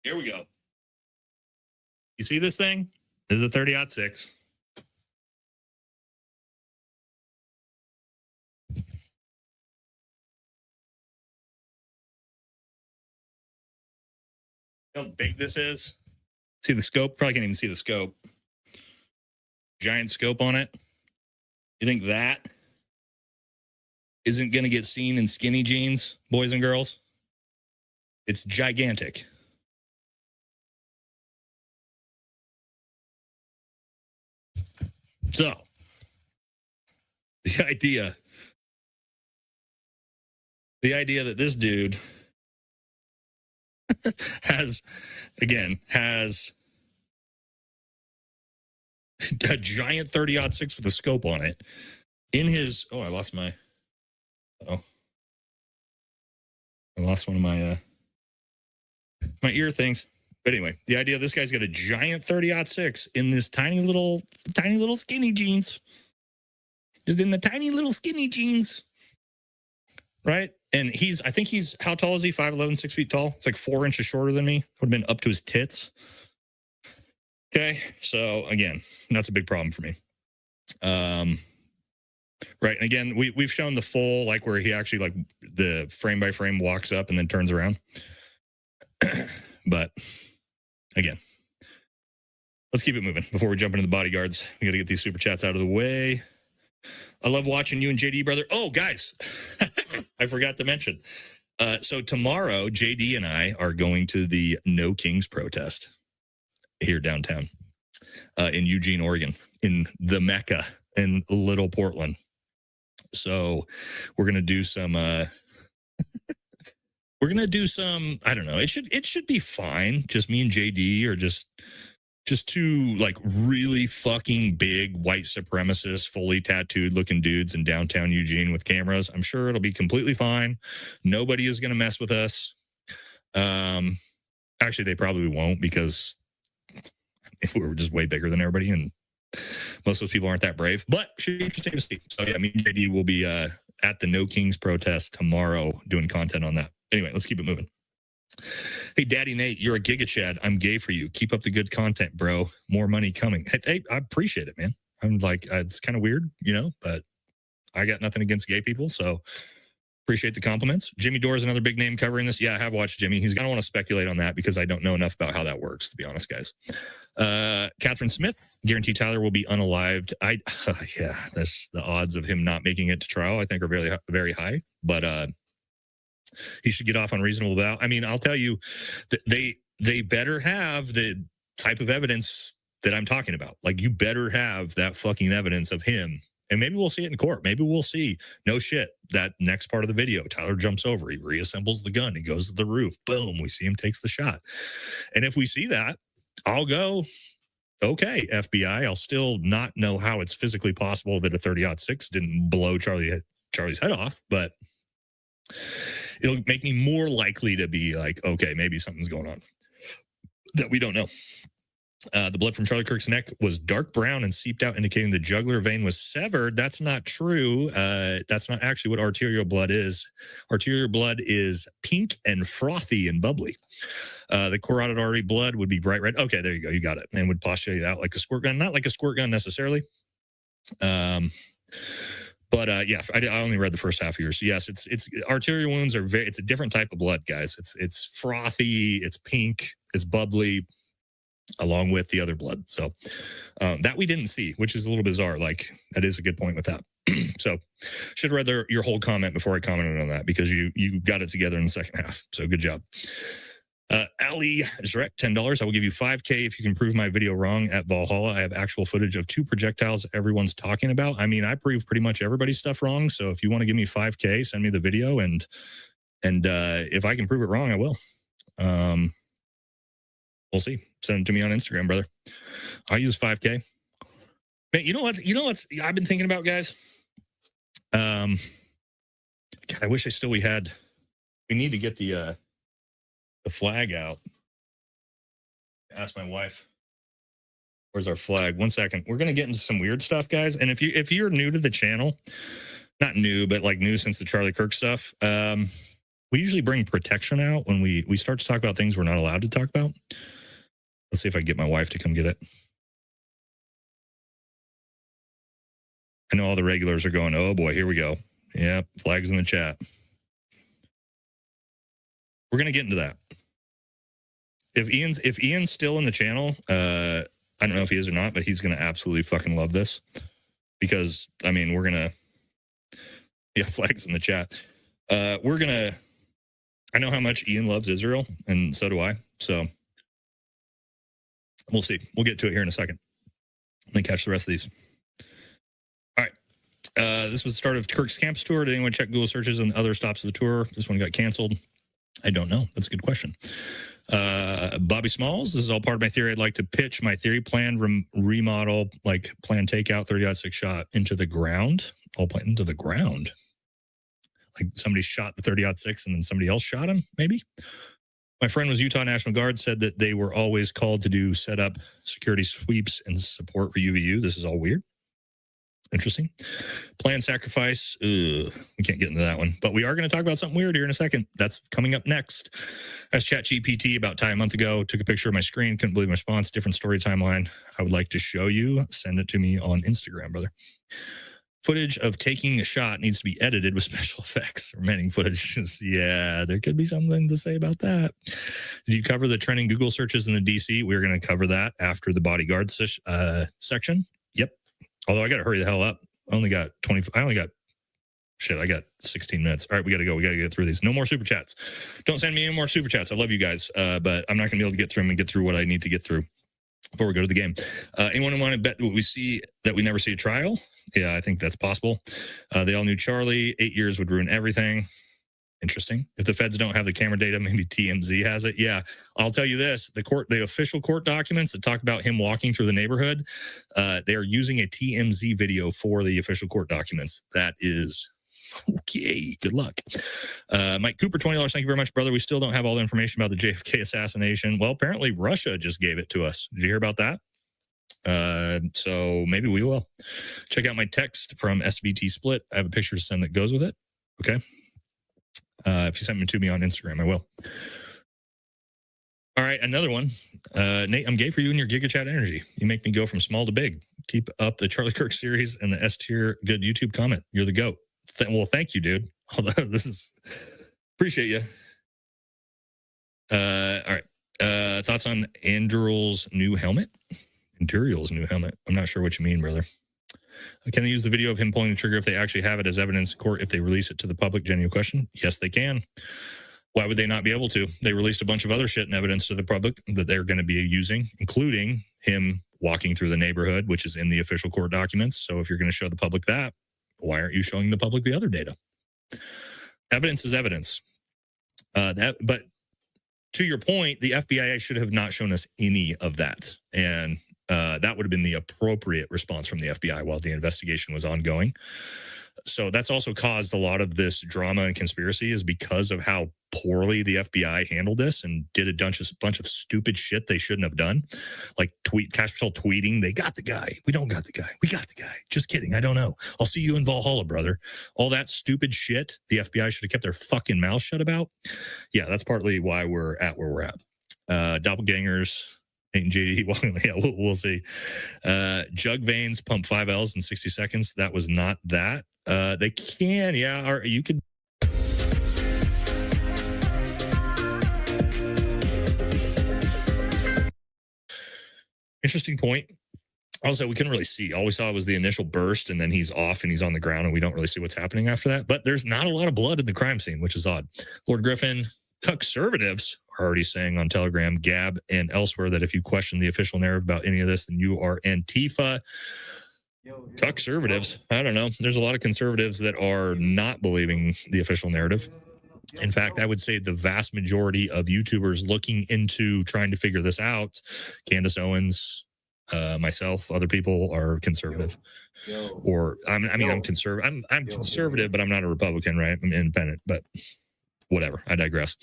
Here we go. You see this thing? This is a 30-06. How big this is? See the scope? Probably can't even see the scope. Giant scope on it. You think that isn't going to get seen in skinny jeans, boys and girls? It's gigantic. So, the idea that this dude has a giant 30-06 with a scope on it in his, I lost one of my ear things. But anyway, the idea this guy's got a giant 30-06 in this tiny little skinny jeans. Just in the tiny little skinny jeans. Right? And I think he's, how tall is he? 5'11", 6 feet tall. It's like 4 inches shorter than me. Would have been up to his tits. Okay. So again, that's a big problem for me. Right. And again, we've shown the full, like where he actually like the frame by frame walks up and then turns around. But again, let's keep it moving before we jump into the bodyguards. We got to get these super chats out of the way. I love watching you and JD, brother. Oh, guys, I forgot to mention. So tomorrow, JD and I are going to the No Kings protest here downtown in Eugene, Oregon, in the Mecca in Little Portland. So we're going to do some I don't know. It should be fine. Just me and JD, or just two like really fucking big white supremacist, fully tattooed looking dudes in downtown Eugene with cameras. I'm sure it'll be completely fine. Nobody is going to mess with us. Actually, they probably won't, because we're just way bigger than everybody, and most of those people aren't that brave. But should be interesting to see. So yeah, me and JD will be at the No Kings protest tomorrow doing content on that. Anyway, let's keep it moving. Hey, Daddy Nate, you're a Giga Chad. I'm gay for you. Keep up the good content, bro. More money coming. Hey, I appreciate it, man. I'm like, it's kind of weird, but I got nothing against gay people, so appreciate the compliments. Jimmy Dore is another big name covering this. Yeah, I have watched Jimmy. I don't want to speculate on that because I don't know enough about how that works, to be honest, guys. Catherine Smith, guarantee Tyler will be unalived. Yeah, that's the odds of him not making it to trial, I think, are very, very high. But he should get off on reasonable doubt. I mean, I'll tell you, they better have the type of evidence that I'm talking about. Like, you better have that fucking evidence of him. And maybe we'll see it in court. Maybe we'll see, no shit, that next part of the video, Tyler jumps over, he reassembles the gun, he goes to the roof, boom, we see him takes the shot. And if we see that, I'll go, okay, FBI. I'll still not know how it's physically possible that a 30-06 didn't blow Charlie's head off, but it'll make me more likely to be like, okay, maybe something's going on that we don't know. The blood from Charlie Kirk's neck was dark brown and seeped out, indicating the jugular vein was severed. That's not true. That's not actually what arterial blood is. Arterial blood is pink and frothy and bubbly. The carotid artery blood would be bright red. Okay, there you go. You got it. And would postulate out like a squirt gun. Not like a squirt gun necessarily. But yeah, I only read the first half of yours. So yes, it's arterial wounds are it's a different type of blood, guys. It's frothy, it's pink, it's bubbly, along with the other blood. So that we didn't see, which is a little bizarre. Like, that is a good point with that. So should have read your whole comment before I commented on that, because you got it together in the second half. So good job. Ali Zrek, $10. I will give you 5K if you can prove my video wrong at Valhalla. I have actual footage of 2 projectiles everyone's talking about. I mean, I prove pretty much everybody's stuff wrong. So if you want to give me 5K, send me the video, and if I can prove it wrong, I will. We'll see. Send it to me on Instagram, brother. I'll use 5K. Man, you know what's I've been thinking about, guys? God, I wish we need to get the flag out. Ask my wife, where's our flag? 1 second. We're gonna get into some weird stuff, guys. And if you're new to the channel, not new, but like new since the Charlie Kirk stuff, we usually bring protection out when we start to talk about things we're not allowed to talk about. Let's see if I can get my wife to come get it. I know all the regulars are going, oh boy, here we go. Yeah, flags in the chat. We're gonna get into that. If Ian's still in the channel, I don't know if he is or not, but he's gonna absolutely fucking love this, because I mean, flags in the chat. I know how much Ian loves Israel, and so do I. So we'll see. We'll get to it here in a second. Let me catch the rest of these. All right. This was the start of Kirk's campus tour. Did anyone check Google searches and other stops of the tour? This one got canceled. I don't know. That's a good question. Bobby Smalls, this is all part of my theory. I'd like to pitch my theory: plan, remodel, like plan takeout 30-06 shot into the ground. All plan into the ground. Like somebody shot the 30-06 and then somebody else shot him, maybe? My friend was Utah National Guard, said that they were always called to do setup, security sweeps, and support for UVU. This is all weird. Interesting. Planned sacrifice. We can't get into that one. But we are going to talk about something weird here in a second. That's coming up next. Asked ChatGPT about a month ago. Took a picture of my screen. Couldn't believe my response. Different story timeline. I would like to show you. Send it to me on Instagram, brother. Footage of taking a shot needs to be edited with special effects. Remaining footage is, yeah, there could be something to say about that. Did you cover the trending Google searches in the DC? We're going to cover that after the bodyguard section. Yep. Although I got to hurry the hell up. I got 16 minutes. All right, we got to go. We got to get through these. No more super chats. Don't send me any more super chats. I love you guys, but I'm not going to be able to get through them and get through what I need to get through before we go to the game. Anyone want to bet that we never see a trial? Yeah, I think that's possible. They all knew Charlie. 8 years would ruin everything. Interesting. If the feds don't have the camera data, maybe TMZ has it. Yeah, I'll tell you this: the official court documents that talk about him walking through the neighborhood, they are using a TMZ video for the official court documents. That is okay. Good luck. Mike Cooper, $20. Thank you very much, brother. We still don't have all the information about the JFK assassination. Well, apparently Russia just gave it to us. Did you hear about that? So maybe we will. Check out my text from SVT Split. I have a picture to send that goes with it. Okay. If you send it to me on Instagram, I will. All right, another one. Nate, I'm gay for you and your Giga Chat energy. You make me go from small to big. Keep up the Charlie Kirk series and the S tier good YouTube comment. You're the GOAT. Well, thank you, dude. Although this is appreciate you. All right. Thoughts on Anduril's new helmet? Anduril's new helmet. I'm not sure what you mean, brother. Can they use the video of him pulling the trigger if they actually have it as evidence in court if they release it to the public? Genuine question. Yes, they can. Why would they not be able to? They released a bunch of other shit and evidence to the public that they're going to be using, including him walking through the neighborhood, which is in the official court documents. So if you're going to show the public that, why aren't you showing the public the other data? Evidence is evidence. But to your point, the FBI should have not shown us any of that. And that would have been the appropriate response from the FBI while the investigation was ongoing. So that's also caused a lot of this drama and conspiracy, is because of how poorly the FBI handled this and did a bunch of stupid shit they shouldn't have done. Like Cash Patel tweeting, they got the guy. We don't got the guy. We got the guy. Just kidding. I don't know. I'll see you in Valhalla, brother. All that stupid shit the FBI should have kept their fucking mouth shut about. Yeah, that's partly why we're at where we're at. Doppelgangers. And JD, well, yeah, we'll see. Jug veins pump 5 Ls in 60 seconds. That was not that. They can, yeah, or you could. Interesting point. Also, we couldn't really see. All we saw was the initial burst, and then he's off and he's on the ground, and we don't really see what's happening after that. But there's not a lot of blood in the crime scene, which is odd. Lord Griffin, conservatives are already saying on Telegram, Gab, and elsewhere that if you question the official narrative about any of this, then you are Antifa. Conservatives, I don't know. There's a lot of conservatives that are not believing the official narrative. In fact, I would say the vast majority of YouTubers looking into trying to figure this out, Candace Owens, myself, other people, are conservative. Or I'm conservative. I'm conservative, but I'm not a Republican, right? I'm independent, but whatever. I digress.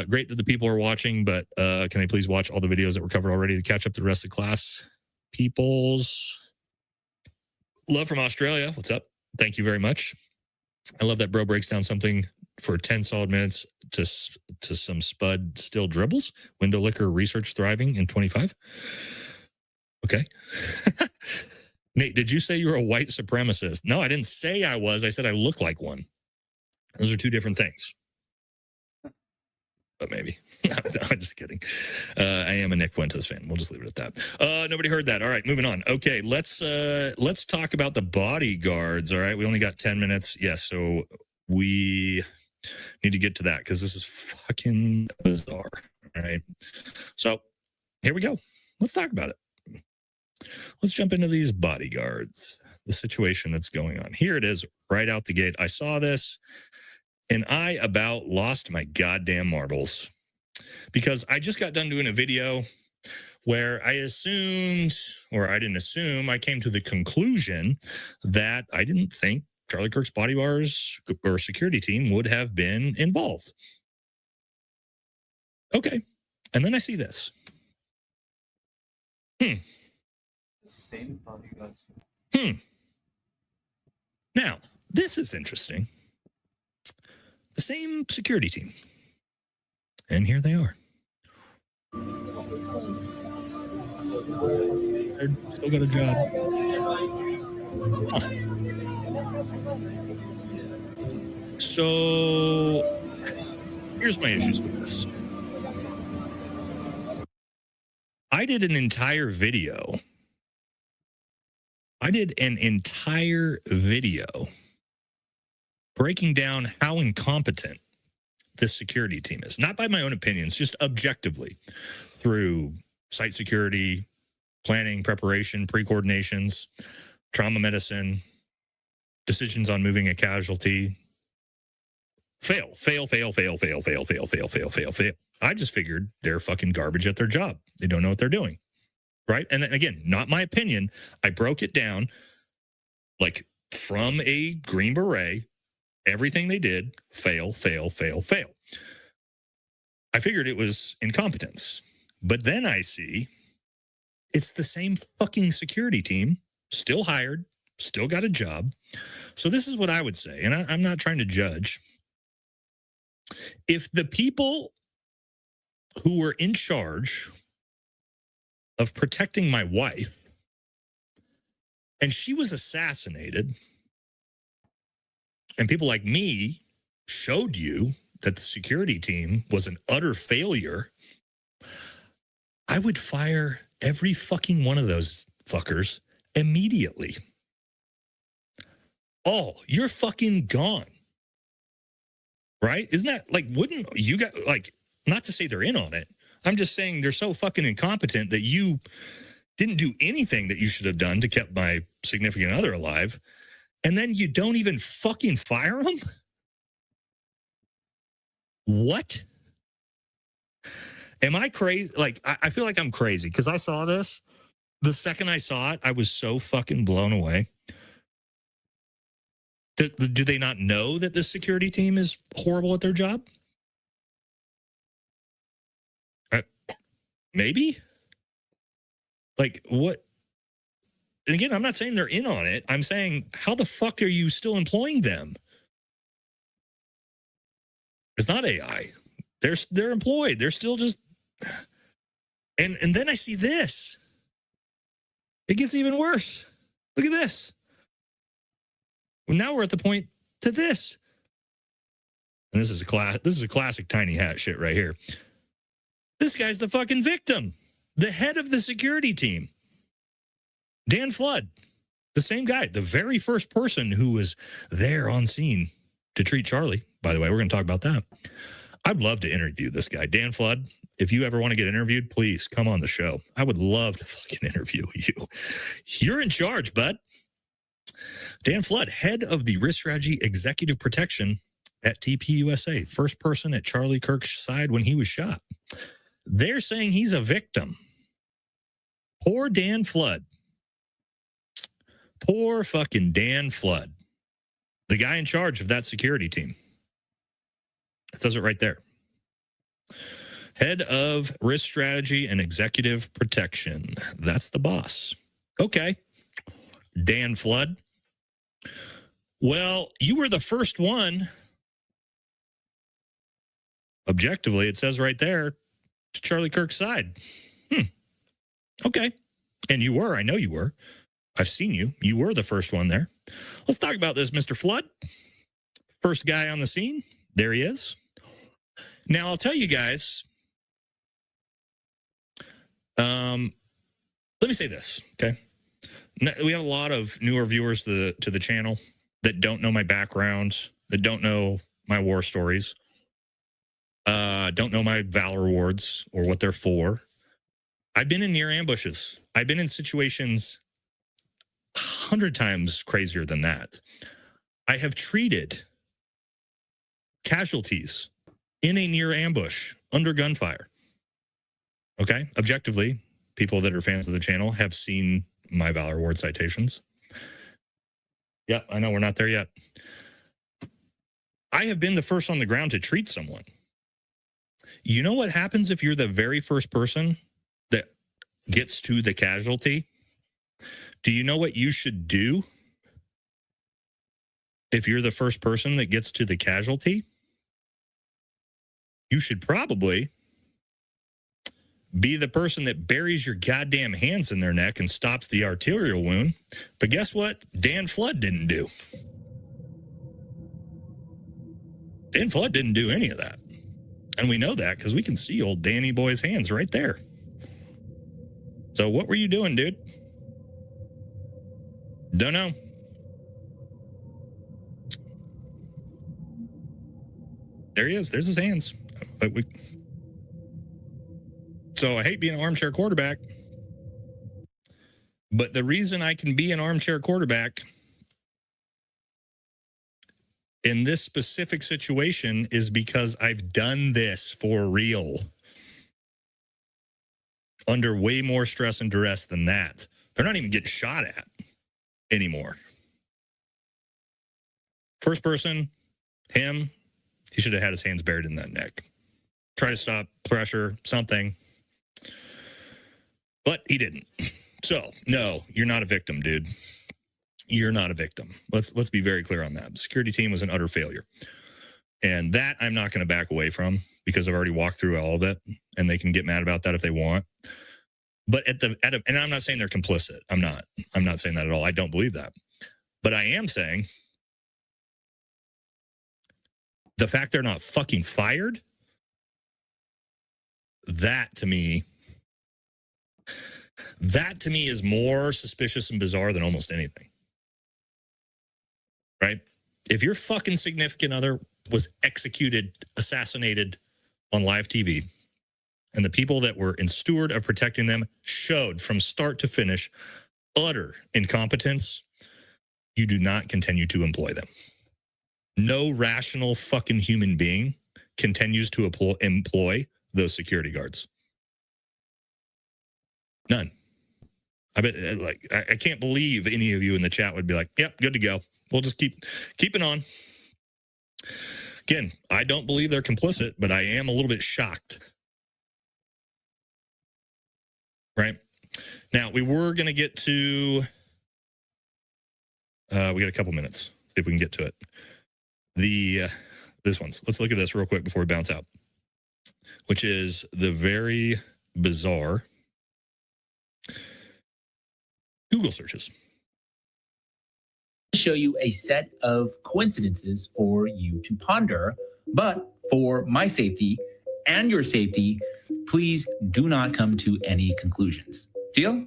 Great that the people are watching, but can they please watch all the videos that were covered already to catch up to the rest of the class? People's love from Australia. What's up? Thank you very much. I love that bro breaks down something for 10 solid minutes to some spud still dribbles. Window liquor research thriving in 25. Okay. Nate, did you say you were a white supremacist? No, I didn't say I was. I said I look like one. Those are two different things. But maybe. No, I'm just kidding. I am a Nick Fuentes fan. We'll just leave it at that. Nobody heard that. All right, moving on. Okay, let's talk about the bodyguards. All right, we only got 10 minutes. Yes, so we need to get to that because this is fucking bizarre. All right. So here we go. Let's talk about it. Let's jump into these bodyguards, the situation that's going on. Here it is right out the gate. I saw this and I about lost my goddamn marbles because I just got done doing a video where I assumed, or I didn't assume, I came to the conclusion that I didn't think Charlie Kirk's body bars or security team would have been involved. Okay. And then I see this. The same bodyguards. Now, this is interesting. The same security team. And here they are. They're still got a job. Huh. So here's my issues with this. I did an entire video. Breaking down how incompetent this security team is. Not by my own opinions, just objectively through site security, planning, preparation, pre-coordinations, trauma medicine, decisions on moving a casualty. Fail. I just figured they're fucking garbage at their job. They don't know what they're doing. Right? And then again, not my opinion. I broke it down like from a Green Beret. Everything they did, fail. I figured it was incompetence. But then I see it's the same fucking security team, still hired, still got a job. So this is what I would say, and I'm not trying to judge. If the people who were in charge of protecting my wife, and she was assassinated, and people like me showed you that the security team was an utter failure, I would fire every fucking one of those fuckers immediately. Oh, you're fucking gone. Right? Isn't that like, wouldn't you got like, not to say they're in on it. I'm just saying they're so fucking incompetent that you didn't do anything that you should have done to keep my significant other alive. And then you don't even fucking fire them? What? Am I crazy? Like, I feel like I'm crazy because I saw this. The second I saw it, I was so fucking blown away. Do they not know that this security team is horrible at their job? Maybe. Like, what? And again, I'm not saying they're in on it. I'm saying, how the fuck are you still employing them? It's not AI. They're employed. They're still just. And then I see this. It gets even worse. Look at this. Well, now we're at the point to this. And this is a classic tiny hat shit right here. This guy's the fucking victim. The head of the security team. Dan Flood. The same guy. The very first person who was there on scene to treat Charlie. By the way, we're going to talk about that. I'd love to interview this guy. Dan Flood, if you ever want to get interviewed, please come on the show. I would love to fucking interview you. You're in charge, bud. Dan Flood, head of the Risk Strategy Executive Protection at TPUSA. First person at Charlie Kirk's side when he was shot. They're saying he's a victim. Poor Dan Flood. Poor fucking Dan Flood. The guy in charge of that security team. It says it right there. Head of Risk Strategy and Executive Protection. That's the boss. Okay. Dan Flood. Well, you were the first one. Objectively, it says right there, to Charlie Kirk's side. Okay. And you were. I know you were. I've seen you. You were the first one there. Let's talk about this, Mr. Flood. First guy on the scene. There he is. Now, I'll tell you guys. Let me say this, okay? We have a lot of newer viewers to the channel that don't know my background, that don't know my war stories, don't know my Valor Awards or what they're for. I've been in near ambushes. I've been in situations 100 times crazier than that. I have treated casualties in a near ambush under gunfire. Okay? Objectively, people that are fans of the channel have seen my Valor Award citations. Yeah, I know we're not there yet. I have been the first on the ground to treat someone. You know what happens if you're the very first person that gets to the casualty? Do you know what you should do if you're the first person that gets to the casualty? You should probably be the person that buries your goddamn hands in their neck and stops the arterial wound. But guess what? Dan Flood didn't do. Dan Flood didn't do any of that. And we know that because we can see old Danny Boy's hands right there. So what were you doing, dude? Don't know. There he is. There's his hands. So I hate being an armchair quarterback. But the reason I can be an armchair quarterback in this specific situation is because I've done this for real. Under way more stress and duress than that. They're not even getting shot at anymore. First person, him, he should have had his hands buried in that neck. Try to stop pressure, something. But he didn't. So, no, you're not a victim, dude. You're not a victim. Let's be very clear on that. The security team was an utter failure. And that I'm not going to back away from because I've already walked through all of it, and they can get mad about that if they want. But and I'm not saying they're complicit. I'm not saying that at all. I don't believe that. But I am saying the fact they're not fucking fired, that to me is more suspicious and bizarre than almost anything. Right? If your fucking significant other was executed, assassinated on live TV, and the people that were in steward of protecting them showed from start to finish utter incompetence, you do not continue to employ them. No rational fucking human being continues to employ those security guards. None. I can't believe any of you in the chat would be like, yep, good to go. we'll just keep it on. Again, I don't believe they're complicit, but I am a little bit shocked. Right now, we were going to get to. We got a couple minutes. See if we can get to it. This one's. Let's look at this real quick before we bounce out, which is the very bizarre Google searches. Show you a set of coincidences for you to ponder, but for my safety and your safety, please do not come to any conclusions. Deal?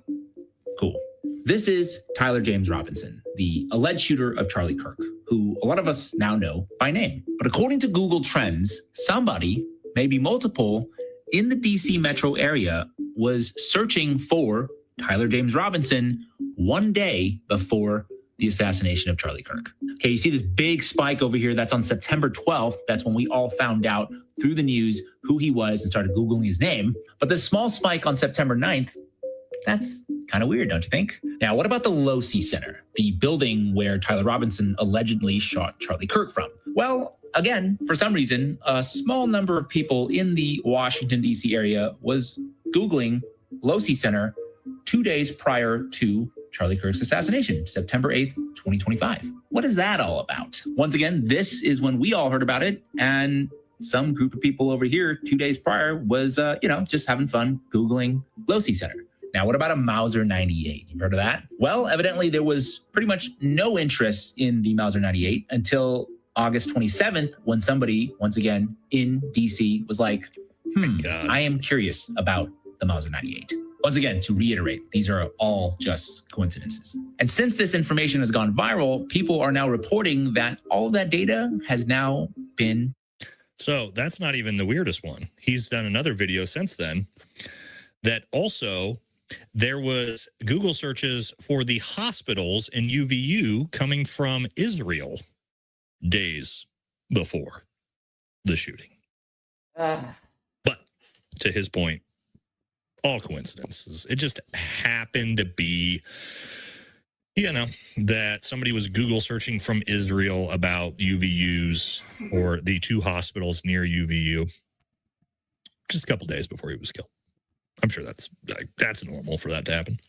Cool. This is Tyler James Robinson, the alleged shooter of Charlie Kirk, who a lot of us now know by name. But according to Google Trends, somebody, maybe multiple, in the DC metro area was searching for Tyler James Robinson one day before the assassination of Charlie Kirk. Okay, you see this big spike over here. That's on September 12th. That's when we all found out through the news who he was and started Googling his name. But this small spike on September 9th, that's kind of weird, don't you think? Now, what about the Losi Center, the building where Tyler Robinson allegedly shot Charlie Kirk from? Well, again, for some reason, a small number of people in the Washington, D.C. area was Googling Losi Center 2 days prior to Charlie Kirk's assassination, September 8th, 2025. What is that all about? Once again, this is when we all heard about it, and some group of people over here 2 days prior was, just having fun Googling Losi Center. Now, what about a Mauser 98? You've heard of that? Well, evidently there was pretty much no interest in the Mauser 98 until August 27th, when somebody, once again, in DC was like, I am curious about the Mauser 98. Once again, to reiterate, these are all just coincidences. And since this information has gone viral, people are now reporting that all of that data has now been. So that's not even the weirdest one. He's done another video since then that also there was Google searches for the hospitals in UVU coming from Israel days before the shooting. But to his point, all coincidences. It just happened to be, that somebody was Google searching from Israel about UVUs or the two hospitals near UVU just a couple days before he was killed. I'm sure that's normal for that to happen.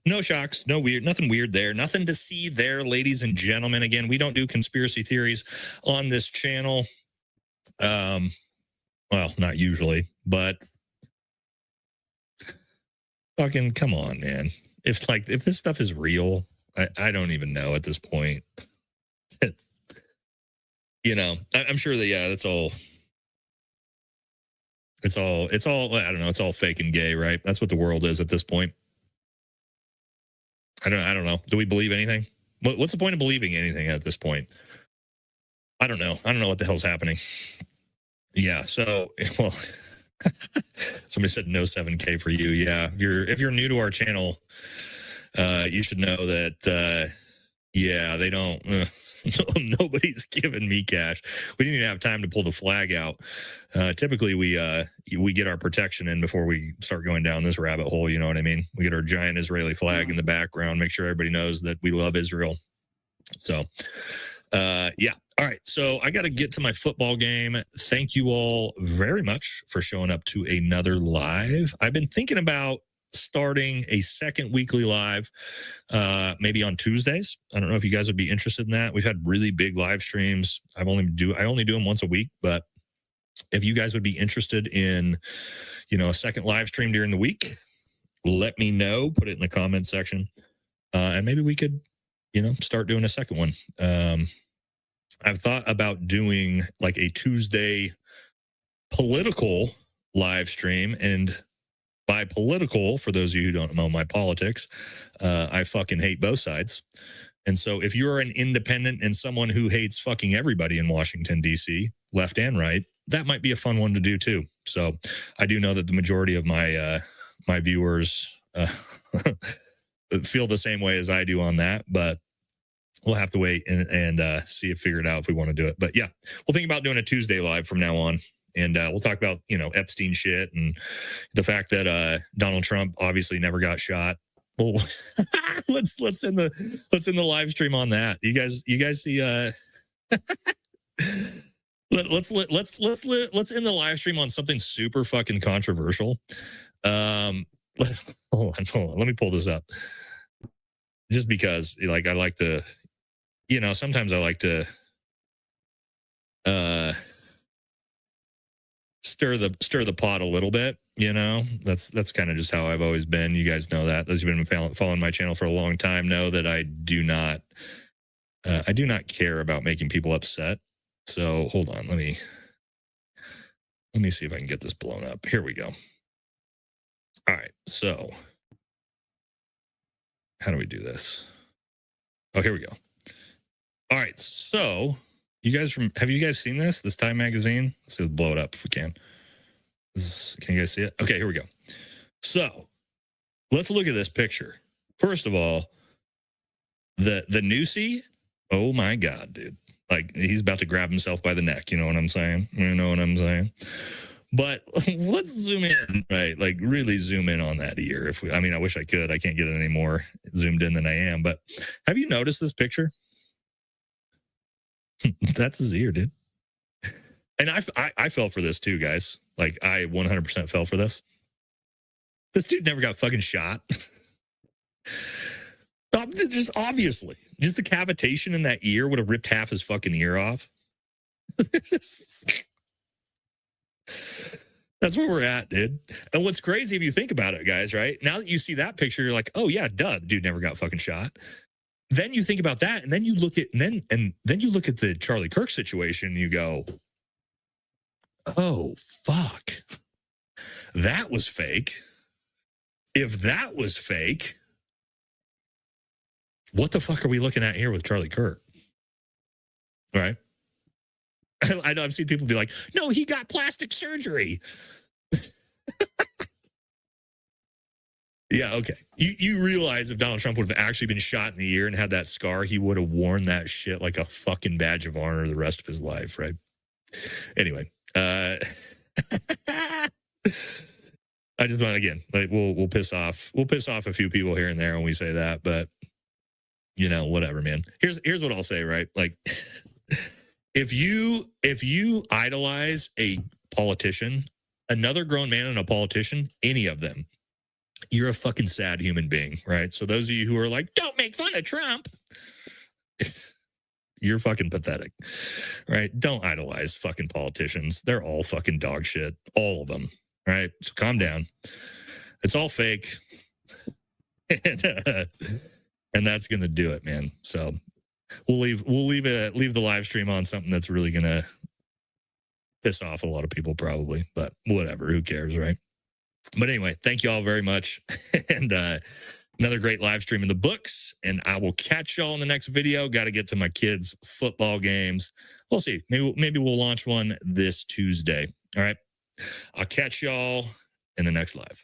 No shocks, nothing weird there, nothing to see there, ladies and gentlemen. Again, we don't do conspiracy theories on this channel. Well, not usually, but fucking come on, man. If this stuff is real, I don't even know at this point. I'm sure that that's all. It's all, I don't know, it's all fake and gay, right? That's what the world is at this point. I don't know. Do we believe anything? What's the point of believing anything at this point? I don't know. I don't know what the hell's happening. Yeah, so, well, somebody said no 7K for you. Yeah, if you're new to our channel, you should know that, they don't... nobody's giving me cash. We didn't even have time to pull the flag out. Typically, we get our protection in before we start going down this rabbit hole. You know what I mean? We get our giant Israeli flag in the background, make sure everybody knows that we love Israel. So, yeah. All right. So I got to get to my football game. Thank you all very much for showing up to another live. I've been thinking about starting a second weekly live, maybe on Tuesdays. I don't know if you guys would be interested in that. We've had really big live streams. I only do them once a week, but if you guys would be interested in, a second live stream during the week, let me know. Put it in the comment section, and maybe we could, start doing a second one. I've thought about doing like a Tuesday political live stream, and by political, for those of you who don't know my politics, I fucking hate both sides. And so if you're an independent and someone who hates fucking everybody in Washington, D.C., left and right, that might be a fun one to do too. So I do know that the majority of my my viewers feel the same way as I do on that, but we'll have to wait and figure it out if we want to do it. But yeah, we'll think about doing a Tuesday live from now on. And we'll talk about, Epstein shit and the fact that Donald Trump obviously never got shot. Well, let's end the live stream on that. You guys see let's end the live stream on something super fucking controversial. Hold on. Let me pull this up. Just because like I like to, sometimes I like to stir the pot a little bit, that's kind of just how I've always been. You guys know that. Those who've been following my channel for a long time know that I do not care about making people upset. So hold on, let me see if I can get this blown up. Here we go. All right, so how do we do this? Oh, here we go. All right, so have you guys seen this Time magazine? Let's blow it up if we can. Can you guys see it? Okay, here we go. So let's look at this picture. First of all, the Newsy, oh my God, dude. Like, he's about to grab himself by the neck. You know what I'm saying? But let's zoom in, right? Like, really zoom in on that ear. I wish I could. I can't get it any more zoomed in than I am. But have you noticed this picture? That's his ear, dude. And I fell for this too, guys. Like, I 100% fell for this. This dude never got fucking shot. Just obviously, just the cavitation in that ear would have ripped half his fucking ear off. That's where we're at, dude. And what's crazy if you think about it, guys, right? Now that you see that picture, you're like, oh yeah, duh, the dude never got fucking shot. Then you think about that, and then you look at then you look at the Charlie Kirk situation, and you go, oh fuck, that was fake. If that was fake, what the fuck are we looking at here with Charlie Kirk? All right. I know I've seen people be like, no, he got plastic surgery. Yeah, okay. You realize if Donald Trump would have actually been shot in the ear and had that scar, he would have worn that shit like a fucking badge of honor the rest of his life, right? Anyway, I just want, again, like, we'll piss off a few people here and there when we say that, but whatever, man. Here's what I'll say, right? Like, if you idolize a politician, another grown man and a politician, any of them, you're a fucking sad human being, right? So those of you who are like, don't make fun of Trump, you're fucking pathetic, right? Don't idolize fucking politicians. They're all fucking dog shit, all of them, right? So calm down. It's all fake. And that's going to do it, man. So we'll leave the live stream on something that's really going to piss off a lot of people probably, but whatever, who cares, right? But anyway, thank you all very much. And another great live stream in the books, and I will catch y'all in the next video. Got to get to my kids' football games. We'll see. Maybe we'll launch one this Tuesday. All right. I'll catch y'all in the next live.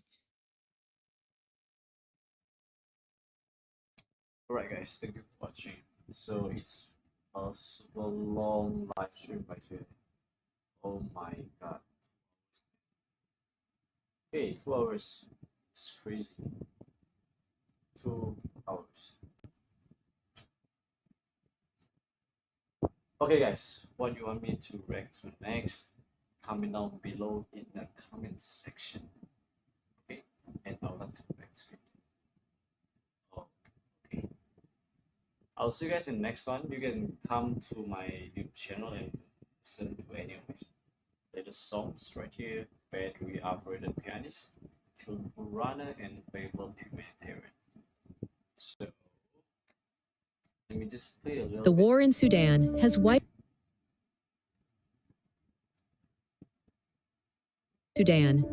All right, guys, thank you for watching. So it's a super long live stream right here. Oh my God. Okay, 2 hours. It's crazy. 2 hours. Okay, guys, what you want me to react to next? Comment down below in the comment section. Okay, and I'll let you react to it. Okay. I'll see you guys in the next one. You can come to my YouTube channel and listen to any of my latest songs right here. Battery operated pianist, tuneful runner, and favorite humanitarian. So let me just play a little. The war in Sudan has wiped Sudan.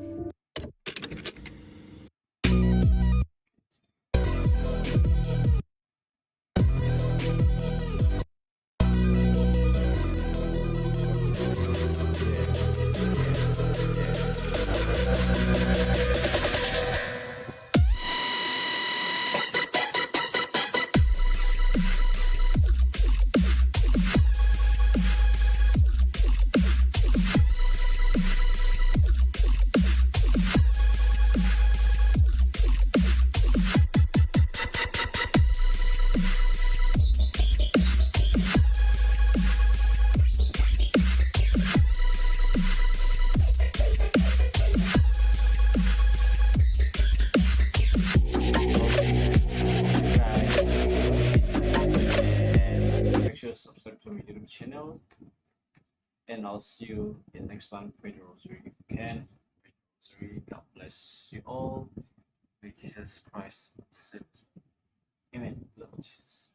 I'll see you in next one. Pray the rosary if you can. Pray the rosary. God bless you all. May Jesus Christ save. Amen. Love Jesus.